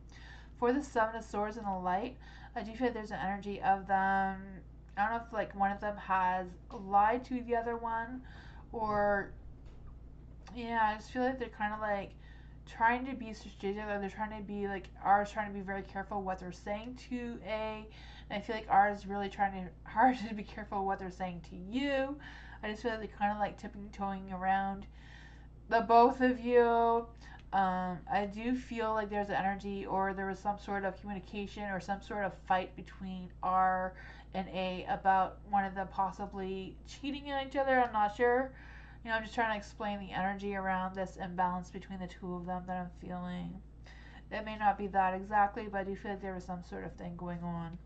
For the Seven of Swords in the light, I do feel like there's an energy of them. I don't know if like one of them has lied to the other one or yeah, I just feel like they're kind of like trying to be strategic. Like they're trying to be like R is trying to be very careful what they're saying to A, and I feel like R is really trying to hard to be careful what they're saying to you. I just feel like they're kind of like tipping toeing around the both of you. I do feel like there's an energy or there was some sort of communication or some sort of fight between R and A about one of them possibly cheating on each other. I'm not sure. You know, I'm just trying to explain the energy around this imbalance between the two of them that I'm feeling. It may not be that exactly, but I do feel like there was some sort of thing going on.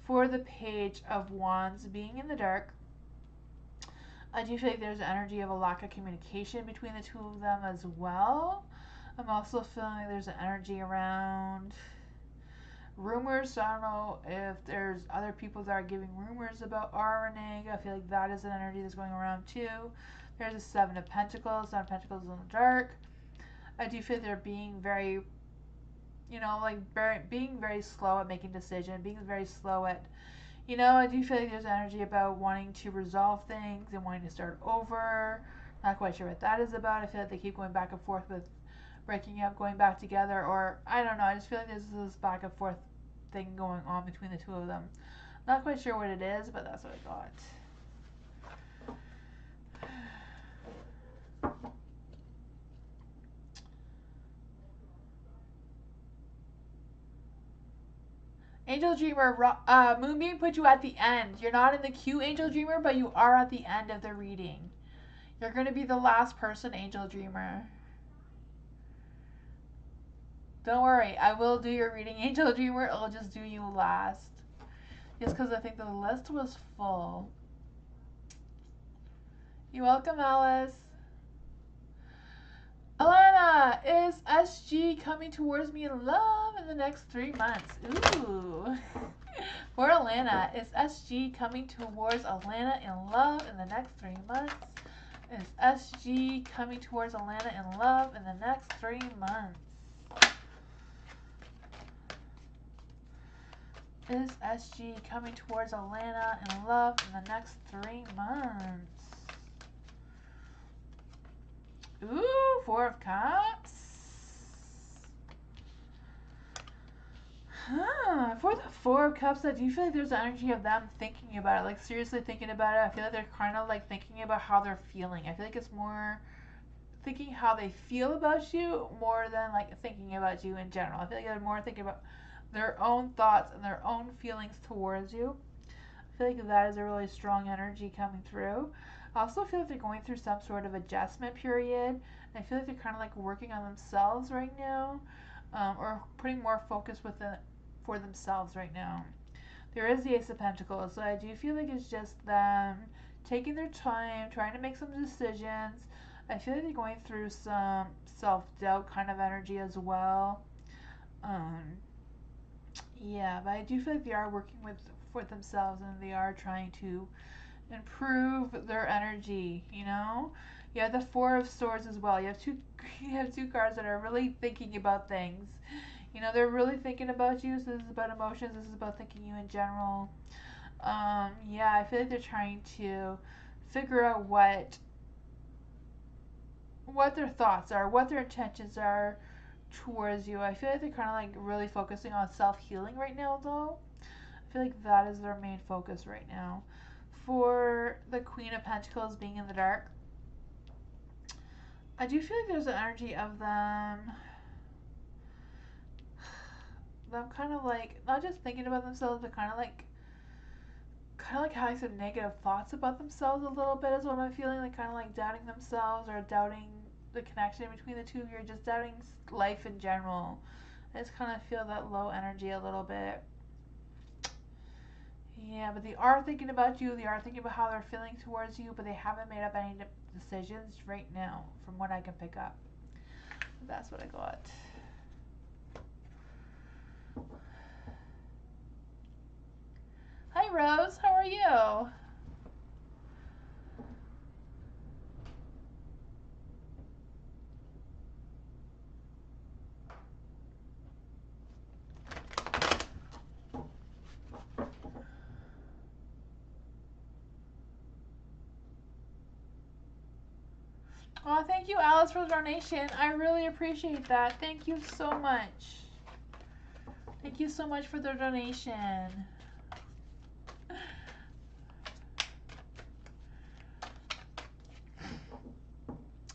For the Page of Wands being in the dark, I do feel like there's an energy of a lack of communication between the two of them as well. I'm also feeling like there's an energy around rumors. So I don't know if there's other people that are giving rumors about R and A. I feel like that is an energy that's going around too. There's a Seven of Pentacles. Seven of Pentacles in the dark. I do feel they're being very, being very slow at making decisions, being very slow at, I do feel like there's energy about wanting to resolve things and wanting to start over. Not quite sure what that is about. I feel like they keep going back and forth with breaking up, going back together, or I don't know. I just feel like there's this back and forth thing going on between the two of them. Not quite sure what it is, but that's what I got. Angel Dreamer, Moonbeam put you at the end. You're not in the queue, Angel Dreamer, but you are at the end of the reading. You're going to be the last person, Angel Dreamer. Don't worry, I will do your reading, Angel Dreamer. I'll just do you last. Just because I think the list was full. You're welcome, Alice. Alana, is SG coming towards me in love in the next 3 months? Ooh. For Alana, is SG coming towards Alana in love in the next 3 months? Is SG coming towards Alana in love in the next 3 months? Is SG coming towards Alana in love in the next 3 months? Ooh, 4 of Cups. For the 4 of Cups, I do feel like there's energy of them thinking about it, like seriously thinking about it. I feel like they're kind of like thinking about how they're feeling. I feel like it's more thinking how they feel about you more than like thinking about you in general. I feel like they're more thinking about their own thoughts and their own feelings towards you. I feel like that is a really strong energy coming through. I also feel like they're going through some sort of adjustment period. I feel like they're kind of like working on themselves right now, or putting more focus for themselves right now. There is the Ace of Pentacles, so I do feel like it's just them taking their time, trying to make some decisions. I feel like they're going through some self-doubt kind of energy as well. Yeah, but I do feel like they are working for themselves, and they are trying to improve their energy, you know? You have the 4 of Swords as well. You have two cards that are really thinking about things. You know, they're really thinking about you. So this is about emotions. This is about thinking you in general. Yeah, I feel like they're trying to figure out what their thoughts are, what their intentions are towards you. I feel like they're kind of like really focusing on self-healing right now, though. I feel like that is their main focus right now. For the Queen of Pentacles being in the dark, I do feel like there's an energy of them kind of like not just thinking about themselves, but kind of like having some negative thoughts about themselves a little bit is what I'm feeling. Like kind of like doubting themselves or doubting the connection between the two of you, or just doubting life in general. I just kind of feel that low energy a little bit. Yeah, but they are thinking about you. They are thinking about how they're feeling towards you, but they haven't made up any decisions right now, from what I can pick up. That's what I got. Hi, Rose. How are you? Oh, thank you, Alice, for the donation. I really appreciate that. Thank you so much. Thank you so much for the donation.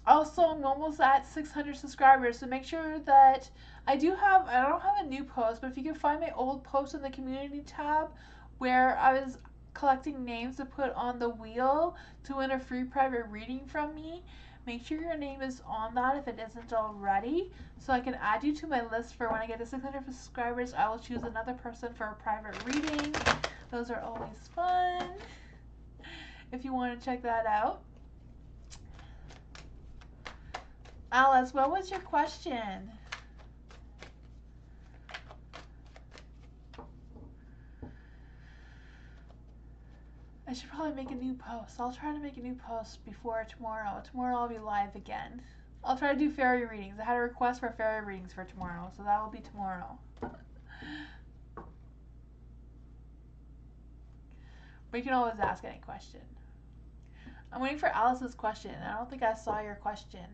Also, I'm almost at 600 subscribers, so make sure that I don't have a new post, but if you can find my old post in the community tab where I was collecting names to put on the wheel to win a free private reading from me, make sure your name is on that if it isn't already, so I can add you to my list for when I get to 600 subscribers. I will choose another person for a private reading. Those are always fun if you want to check that out. Alice, what was your question? I should probably make a new post. I'll try to make a new post before tomorrow. Tomorrow I'll be live again. I'll try to do fairy readings. I had a request for fairy readings for tomorrow, so that will be tomorrow. But you can always ask any question. I'm waiting for Alice's question. I don't think I saw your question.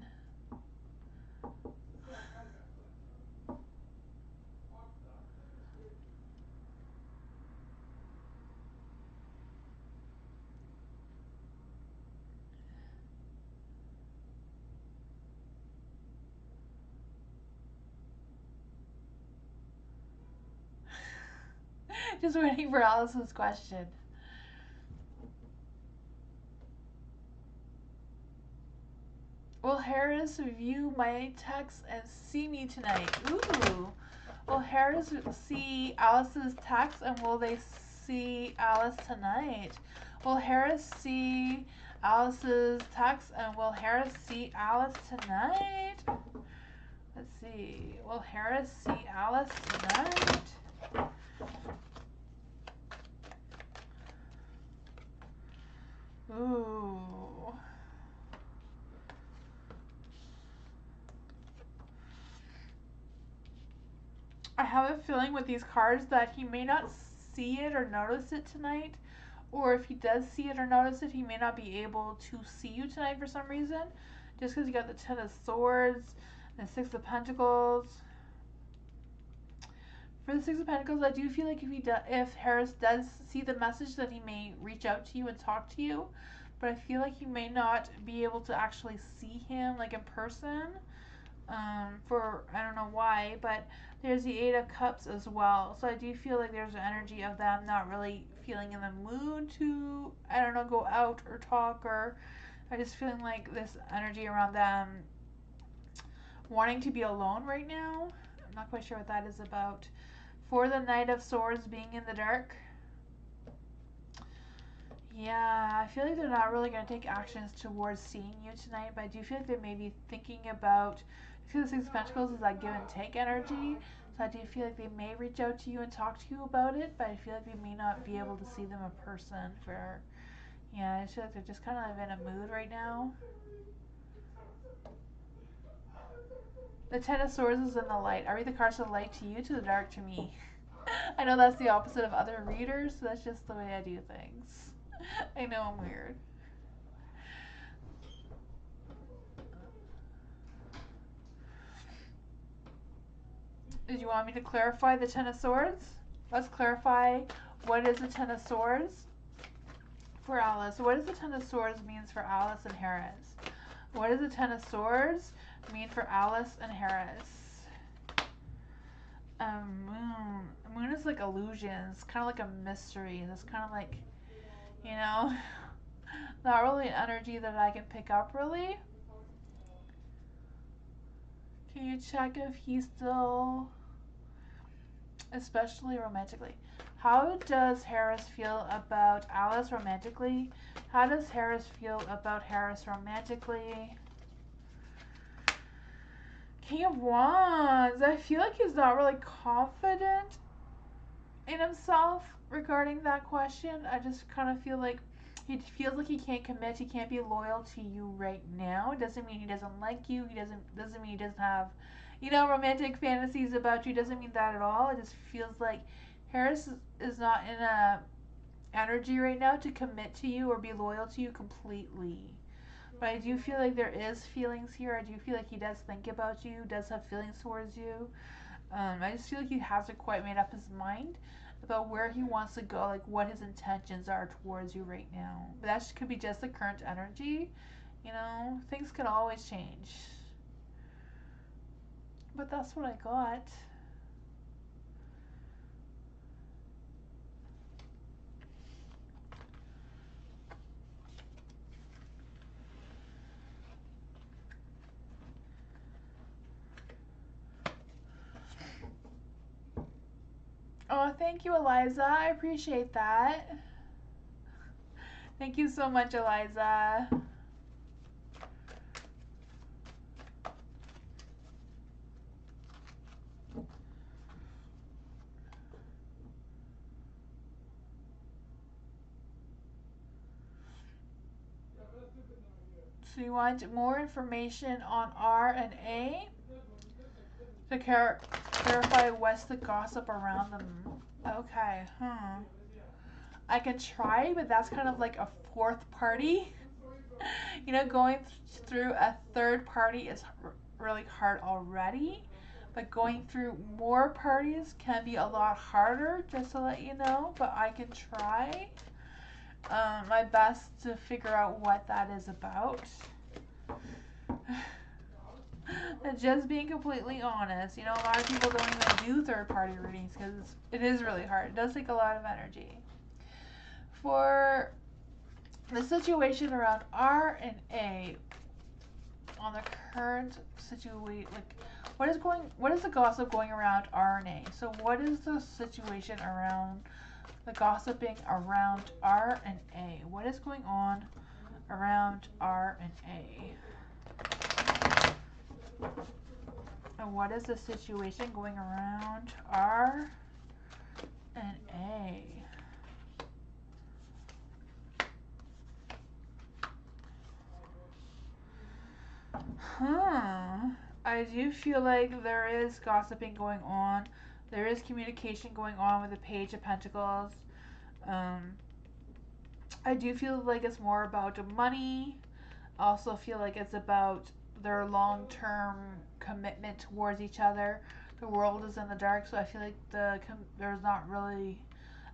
Just waiting for Alice's question. Will Harris view my text and see me tonight? Ooh. Will Harris see Alice's text and will they see Alice tonight? Will Harris see Alice's text and will Harris see Alice tonight? Let's see. Will Harris see Alice tonight? Ooh. I have a feeling with these cards that he may not see it or notice it tonight. Or if he does see it or notice it, he may not be able to see you tonight for some reason. Just because you got the Ten of Swords and the Six of Pentacles. For the Six of Pentacles, I do feel like if Harris does see the message, then he may reach out to you and talk to you. But I feel like you may not be able to actually see him like in person. For I don't know why, but there's the Eight of Cups as well. So I do feel like there's an energy of them not really feeling in the mood to, I don't know, go out or talk, or I just feeling like this energy around them wanting to be alone right now. I'm not quite sure what that is about. For the Knight of Swords being in the dark. Yeah, I feel like they're not really going to take actions towards seeing you tonight, but I do feel like they may be thinking about, because the Six of Pentacles is that give and take energy, so I do feel like they may reach out to you and talk to you about it, but I feel like they may not be able to see them in person for, yeah, I feel like they're just kind of in a mood right now. The Ten of Swords is in the light. I read the cards to the light to you, to the dark to me. I know that's the opposite of other readers, so that's just the way I do things. I know I'm weird. Did you want me to clarify the Ten of Swords? Let's clarify what is the Ten of Swords for Alice. What does the Ten of Swords means for Alice and Harris? What does the Ten of Swords mean for Alice and Harris? Moon. Moon is like illusions, kind of like a mystery. It's kind of like, you know, not really an energy that I can pick up really. Can you check if he's still, especially romantically? How does Harris feel about Alice romantically? How does Harris feel about Harris romantically? King of Wands. I feel like he's not really confident in himself regarding that question. I just kind of feel like he feels like he can't commit. He can't be loyal to you right now. It doesn't mean he doesn't like you. He doesn't mean he doesn't have, you know, romantic fantasies about you. Doesn't mean that at all. It just feels like Harris is not in a energy right now to commit to you or be loyal to you completely. But I do feel like there is feelings here. I do feel like he does think about you, does have feelings towards you. I just feel like he hasn't quite made up his mind about where he wants to go, like what his intentions are towards you right now. But that could be just the current energy. You know, things can always change. But that's what I got. Oh, thank you, Eliza. I appreciate that. Thank you so much, Eliza. So you want more information on R and A to clarify what's the gossip around them. Okay, I can try, but that's kind of like a fourth party. You know, going through a third party is really hard already, but going through more parties can be a lot harder, just to let you know, but I can try my best to figure out what that is about. And just being completely honest. You know, a lot of people don't even do third-party readings because it is really hard. It does take a lot of energy. For the situation around R and A on the current situation, like what is the gossip going around R and A? So what is the situation around the gossiping around R and A? What is going on around R and A? And what is the situation going around R and A? I do feel like there is gossiping going on. There is communication going on with the Page of Pentacles. I do feel like it's more about money. I also feel like it's about their long-term commitment towards each other. The world is in the dark, so I feel like there's not really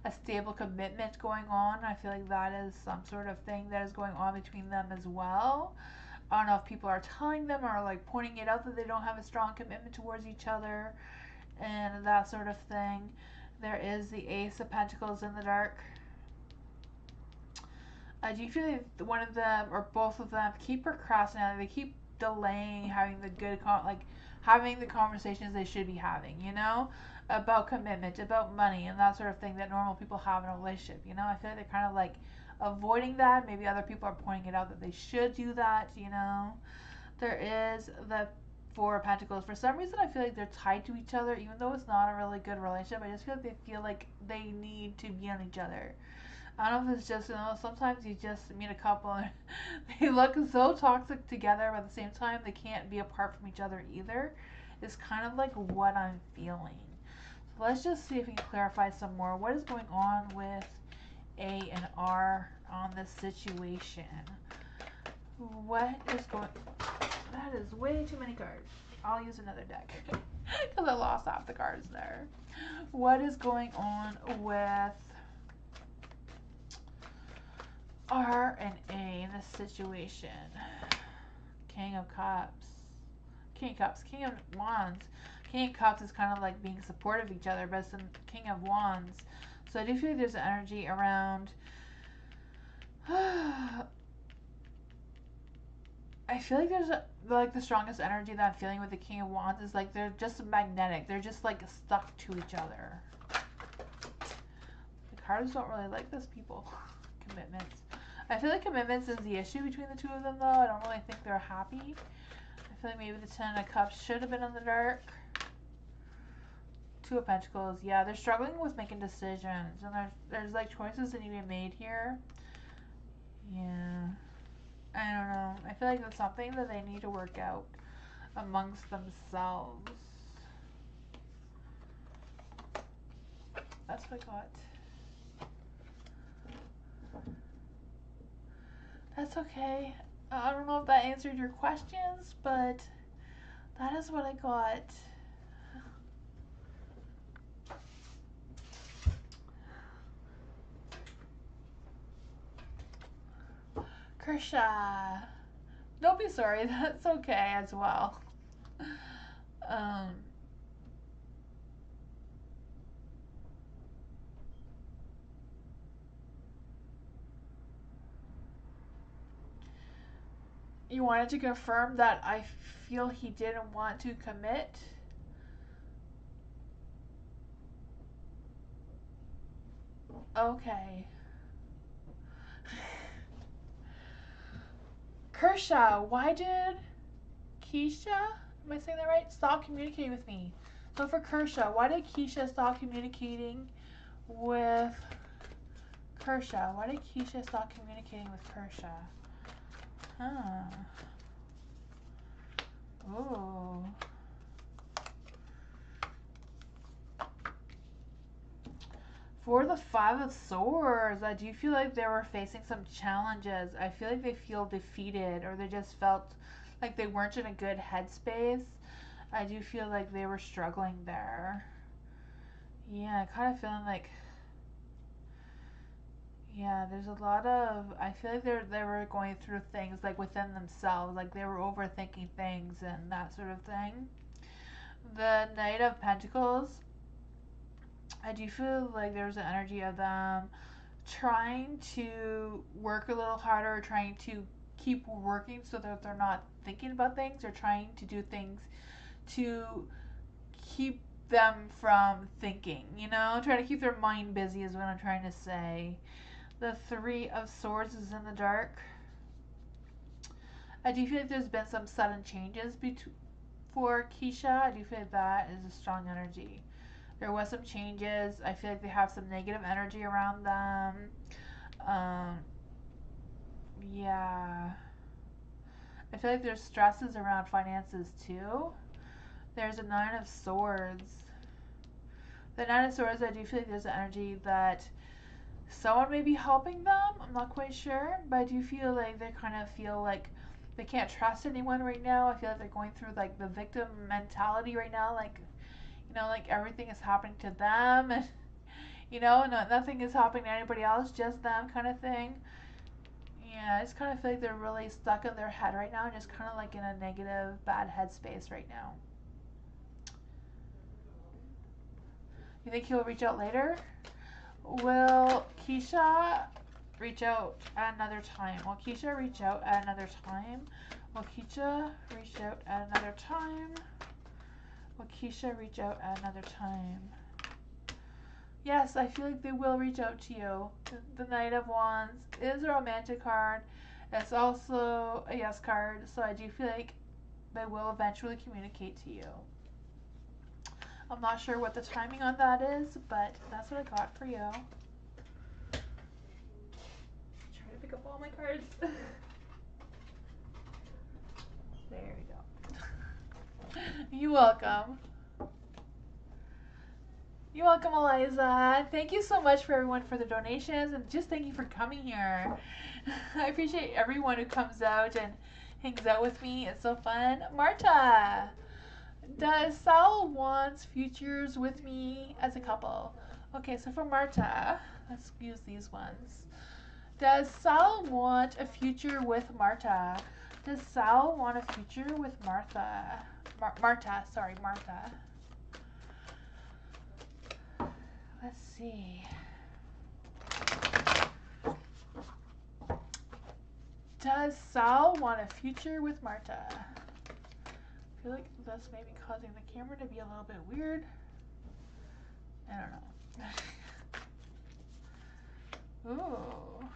a stable commitment going on. I feel like that is some sort of thing that is going on between them as well. I don't know if people are telling them or like pointing it out that they don't have a strong commitment towards each other and that sort of thing. There is the Ace of Pentacles in the dark. Do you feel like one of them or both of them keep procrastinating? They keep delaying having having the conversations they should be having, you know, about commitment, about money, and that sort of thing that normal people have in a relationship. You know, I feel like they're kind of like avoiding that. Maybe other people are pointing it out that they should do that. You know, there is the Four of Pentacles. For some reason, I feel like they're tied to each other, even though it's not a really good relationship. I just feel like they need to be on each other. I don't know if it's just, you know, sometimes you just meet a couple and they look so toxic together, but at the same time, they can't be apart from each other either. It's kind of like what I'm feeling. So let's just see if we can clarify some more. What is going on with A and R on this situation? What is going... That is way too many cards. I'll use another deck because I lost half the cards there. What is going on with R and A in this situation? King of Cups. King of Cups. King of Wands. King of Cups is kind of like being supportive of each other, but it's the King of Wands. So I do feel like there's an energy around... I feel like there's like the strongest energy that I'm feeling with the King of Wands is like they're just magnetic. They're just like stuck to each other. The cards don't really like this, people. Commitments. I feel like commitments is the issue between the two of them, though. I don't really think they're happy. I feel like maybe the Ten of Cups should have been in the dark. Two of Pentacles. Yeah, they're struggling with making decisions. And there's like choices that need to be made here. Yeah. I don't know. I feel like that's something that they need to work out amongst themselves. That's what I got. That's okay. I don't know if that answered your questions, but that is what I got. Kershaw. Don't be sorry. That's okay as well. You wanted to confirm that I feel he didn't want to commit? Okay. Kershaw, why did Keisha, am I saying that right? Stop communicating with me. So for Kershaw, why did Keisha stop communicating with Kershaw? Why did Keisha stop communicating with Kershaw? Huh. Ooh. For the Five of Swords, I do feel like they were facing some challenges. I feel like they feel defeated, or they just felt like they weren't in a good headspace. I do feel like they were struggling there. Yeah, kind of feeling like... Yeah, there's a lot of, I feel like they were going through things like within themselves, like they were overthinking things and that sort of thing. The Knight of Pentacles, I do feel like there's an energy of them trying to work a little harder, trying to keep working so that they're not thinking about things, or trying to do things to keep them from thinking, you know? Try to keep their mind busy is what I'm trying to say. The Three of Swords is in the dark. I do feel like there's been some sudden changes for Keisha. I do feel like that is a strong energy. There was some changes. I feel like they have some negative energy around them. Um, yeah. I feel like there's stresses around finances too. There's a Nine of Swords. The Nine of Swords, I do feel like there's an energy that someone may be helping them. I'm not quite sure, but I do feel like they kind of feel like they can't trust anyone right now. I feel like they're going through like the victim mentality right now, like, you know, like everything is happening to them, and you know, nothing is happening to anybody else, just them, kind of thing. Yeah, I just kind of feel like they're really stuck in their head right now, and just kind of like in a negative, bad headspace right now. You think he'll reach out later? Will Keisha reach out at another time? Will Keisha reach out at another time? Will Keisha reach out at another time? Will Keisha reach out at another time? Yes, I feel like they will reach out to you. The Knight of Wands is a romantic card. It's also a yes card, so I do feel like they will eventually communicate to you. I'm not sure what the timing on that is, but that's what I got for you. Try to pick up all my cards. There we go. You're welcome. You're welcome, Eliza. Thank you so much for everyone for the donations, and just thank you for coming here. I appreciate everyone who comes out and hangs out with me. It's so fun. Marta, does Sal want futures with me as a couple? Okay, so for Marta, let's use these ones. Does Sal want a future with Marta? Does Sal want a future with Martha? Marta. Let's see. Does Sal want a future with Marta? I feel like this may be causing the camera to be a little bit weird. I don't know. Ooh.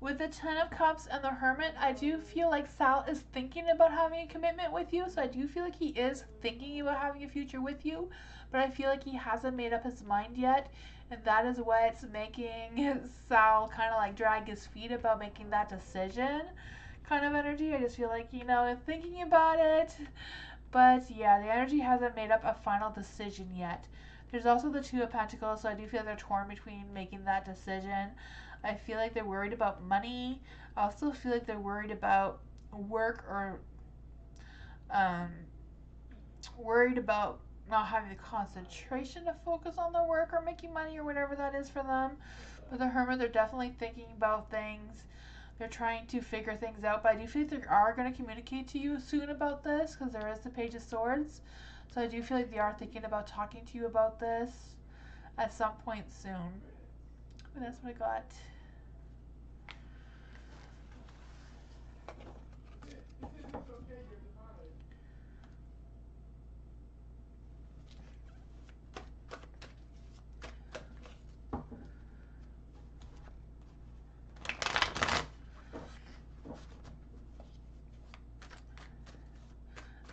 With the Ten of Cups and the Hermit, I do feel like Sal is thinking about having a commitment with you. So I do feel like he is thinking about having a future with you. But I feel like he hasn't made up his mind yet. And that is what's making Sal kind of like drag his feet about making that decision kind of energy. I just feel like, you know, thinking about it. But yeah, the energy hasn't made up a final decision yet. There's also the Two of Pentacles, so I do feel they're torn between making that decision. I feel like they're worried about money. I also feel like they're worried about work, or worried about not having the concentration to focus on their work or making money or whatever that is for them. With the Hermit, they're definitely thinking about things. They're trying to figure things out, but I do feel like they are going to communicate to you soon about this, because there is the Page of Swords. So I do feel like they are thinking about talking to you about this at some point soon. But that's what I got.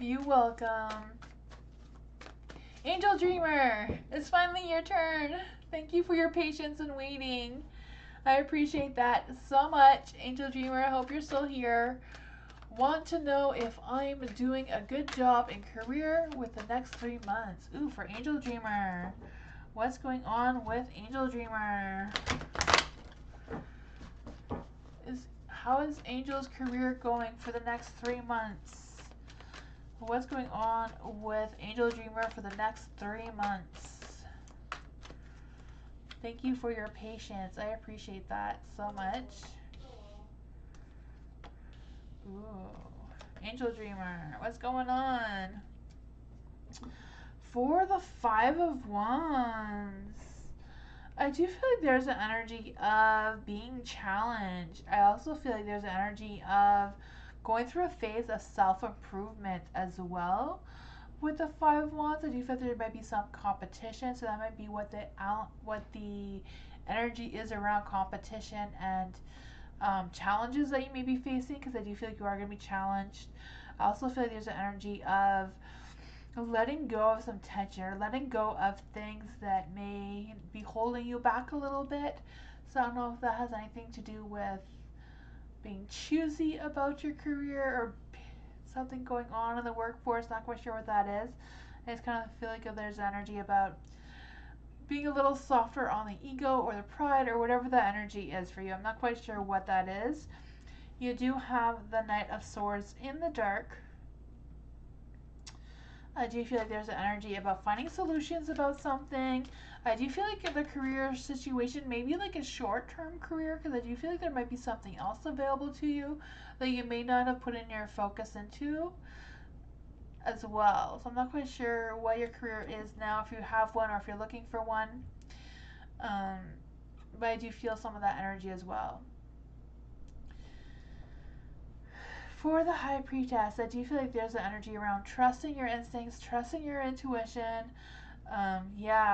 You're welcome. Angel Dreamer, it's finally your turn. Thank you for your patience and waiting. I appreciate that so much. Angel Dreamer, I hope you're still here. Want to know if I'm doing a good job in career with the next 3 months. Ooh, for Angel Dreamer. What's going on with Angel Dreamer? How is Angel's career going for the next 3 months? What's going on with Angel Dreamer for the next 3 months? Thank you for your patience. I appreciate that so much. Ooh. Angel Dreamer, what's going on? For the Five of Wands, I do feel like there's an energy of being challenged. I also feel like there's an energy of going through a phase of self-improvement as well. With the Five of Wands, I do feel like there might be some competition, so that might be what the energy is around competition and challenges that you may be facing, because I do feel like you are going to be challenged. I also feel like there's an energy of letting go of some tension or letting go of things that may be holding you back a little bit. So I don't know if that has anything to do with being choosy about your career or something going on in the workforce. Not quite sure what that is. I just kind of feel like there's energy about being a little softer on the ego or the pride or whatever that energy is for you. I'm not quite sure what that is. You do have the Knight of Swords in the dark. I do feel like there's an energy about finding solutions about something. I do feel like in the career situation, maybe like a short-term career, because I do feel like there might be something else available to you that you may not have put in your focus into as well. So I'm not quite sure what your career is now, if you have one or if you're looking for one. But I do feel some of that energy as well. For the High Priestess, I do feel like there's an energy around trusting your instincts, trusting your intuition. I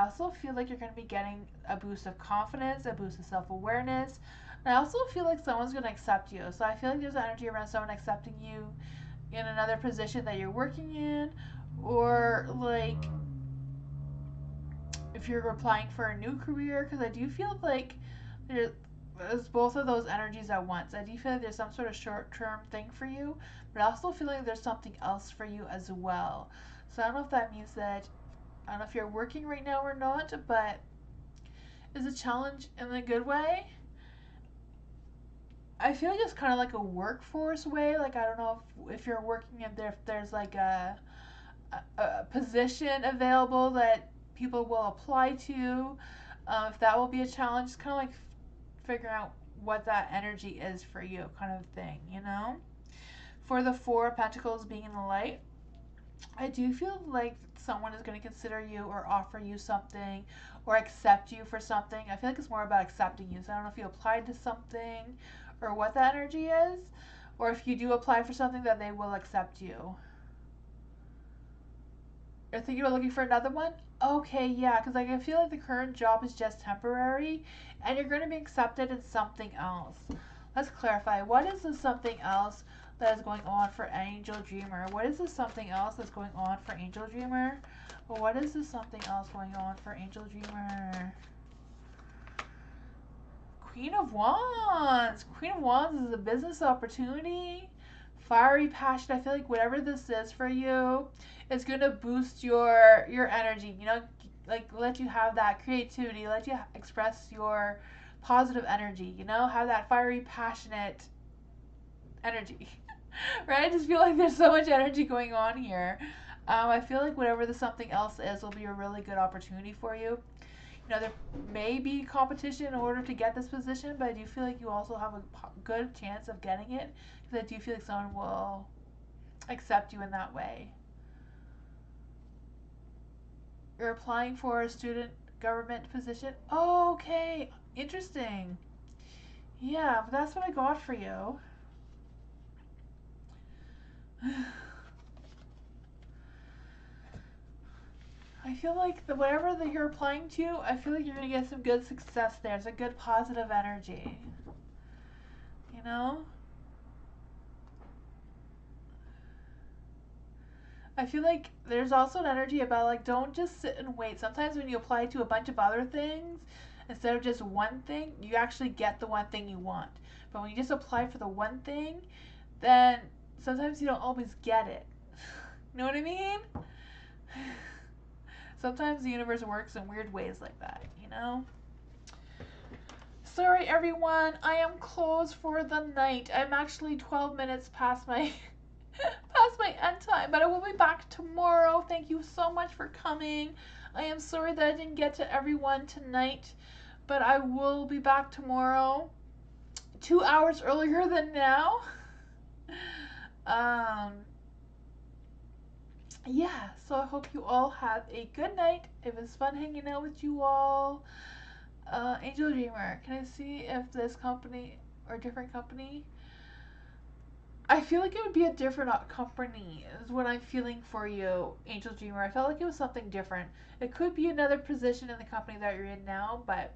also feel like you're going to be getting a boost of confidence, a boost of self-awareness. And I also feel like someone's going to accept you. So I feel like there's energy around someone accepting you in another position that you're working in, or like if you're applying for a new career, because I do feel like there's both of those energies at once. I do feel like there's some sort of short-term thing for you, but I also feel like there's something else for you as well. So I don't know if that means that, I don't know if you're working right now or not, but is a challenge in a good way. I feel like it's kind of like a workforce way. Like, I don't know if you're working and if there's like a position available that people will apply to. If that will be a challenge, it's kind of like figuring out what that energy is for you, kind of thing, you know? For the Four of Pentacles being in the light, I do feel like someone is going to consider you or offer you something or accept you for something. I feel like it's more about accepting you. So I don't know if you applied to something or what that energy is, or if you do apply for something that they will accept you. You're thinking about looking for another one? Okay, yeah, because like I feel like the current job is just temporary and you're going to be accepted in something else. Let's clarify. What is this something else that is going on for Angel Dreamer? What is this something else that's going on for Angel Dreamer? What is this something else going on for Angel Dreamer? Queen of Wands. Queen of Wands is a business opportunity. Fiery passion. I feel like whatever this is for you, it's going to boost your energy, you know, like let you have that creativity, let you express your positive energy, you know, have that fiery, passionate energy. Right? I just feel like there's so much energy going on here. I feel like whatever the something else is will be a really good opportunity for you. You know, there may be competition in order to get this position, but I do feel like you also have a good chance of getting it, because I do feel like someone will accept you in that way. You're applying for a student government position? Oh, okay. Interesting. Yeah, but that's what I got for you. I feel like whatever that you're applying to, I feel like you're going to get some good success there. It's a good positive energy. You know? I feel like there's also an energy about like, don't just sit and wait. Sometimes when you apply to a bunch of other things, instead of just one thing, you actually get the one thing you want. But when you just apply for the one thing, then sometimes you don't always get it. You know what I mean? Sometimes the universe works in weird ways like that, you know? Sorry everyone, I am closed for the night. I'm actually 12 minutes past my past my end time, but I will be back tomorrow. Thank you so much for coming. I am sorry that I didn't get to everyone tonight, But I will be back tomorrow, 2 hours earlier than now. um, yeah, so I hope you all have a good night. It was fun hanging out with you all. Angel Dreamer, can I see if this company or different company? I feel like it would be a different company is what I'm feeling for you, Angel Dreamer. I felt like it was something different. It could be another position in the company that you're in now, but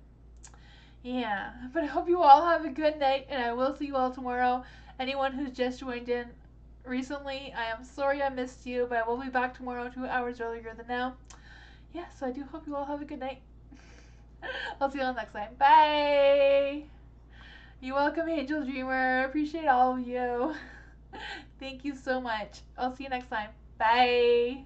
yeah. But I hope you all have a good night, and I will see you all tomorrow. Anyone who's just joined in recently, I am sorry I missed you, but I will be back tomorrow 2 hours earlier than now. Yeah, so I do hope you all have a good night. I'll see you all next time. Bye! You're welcome, Angel Dreamer. Appreciate all of you. Thank you so much. I'll see you next time. Bye!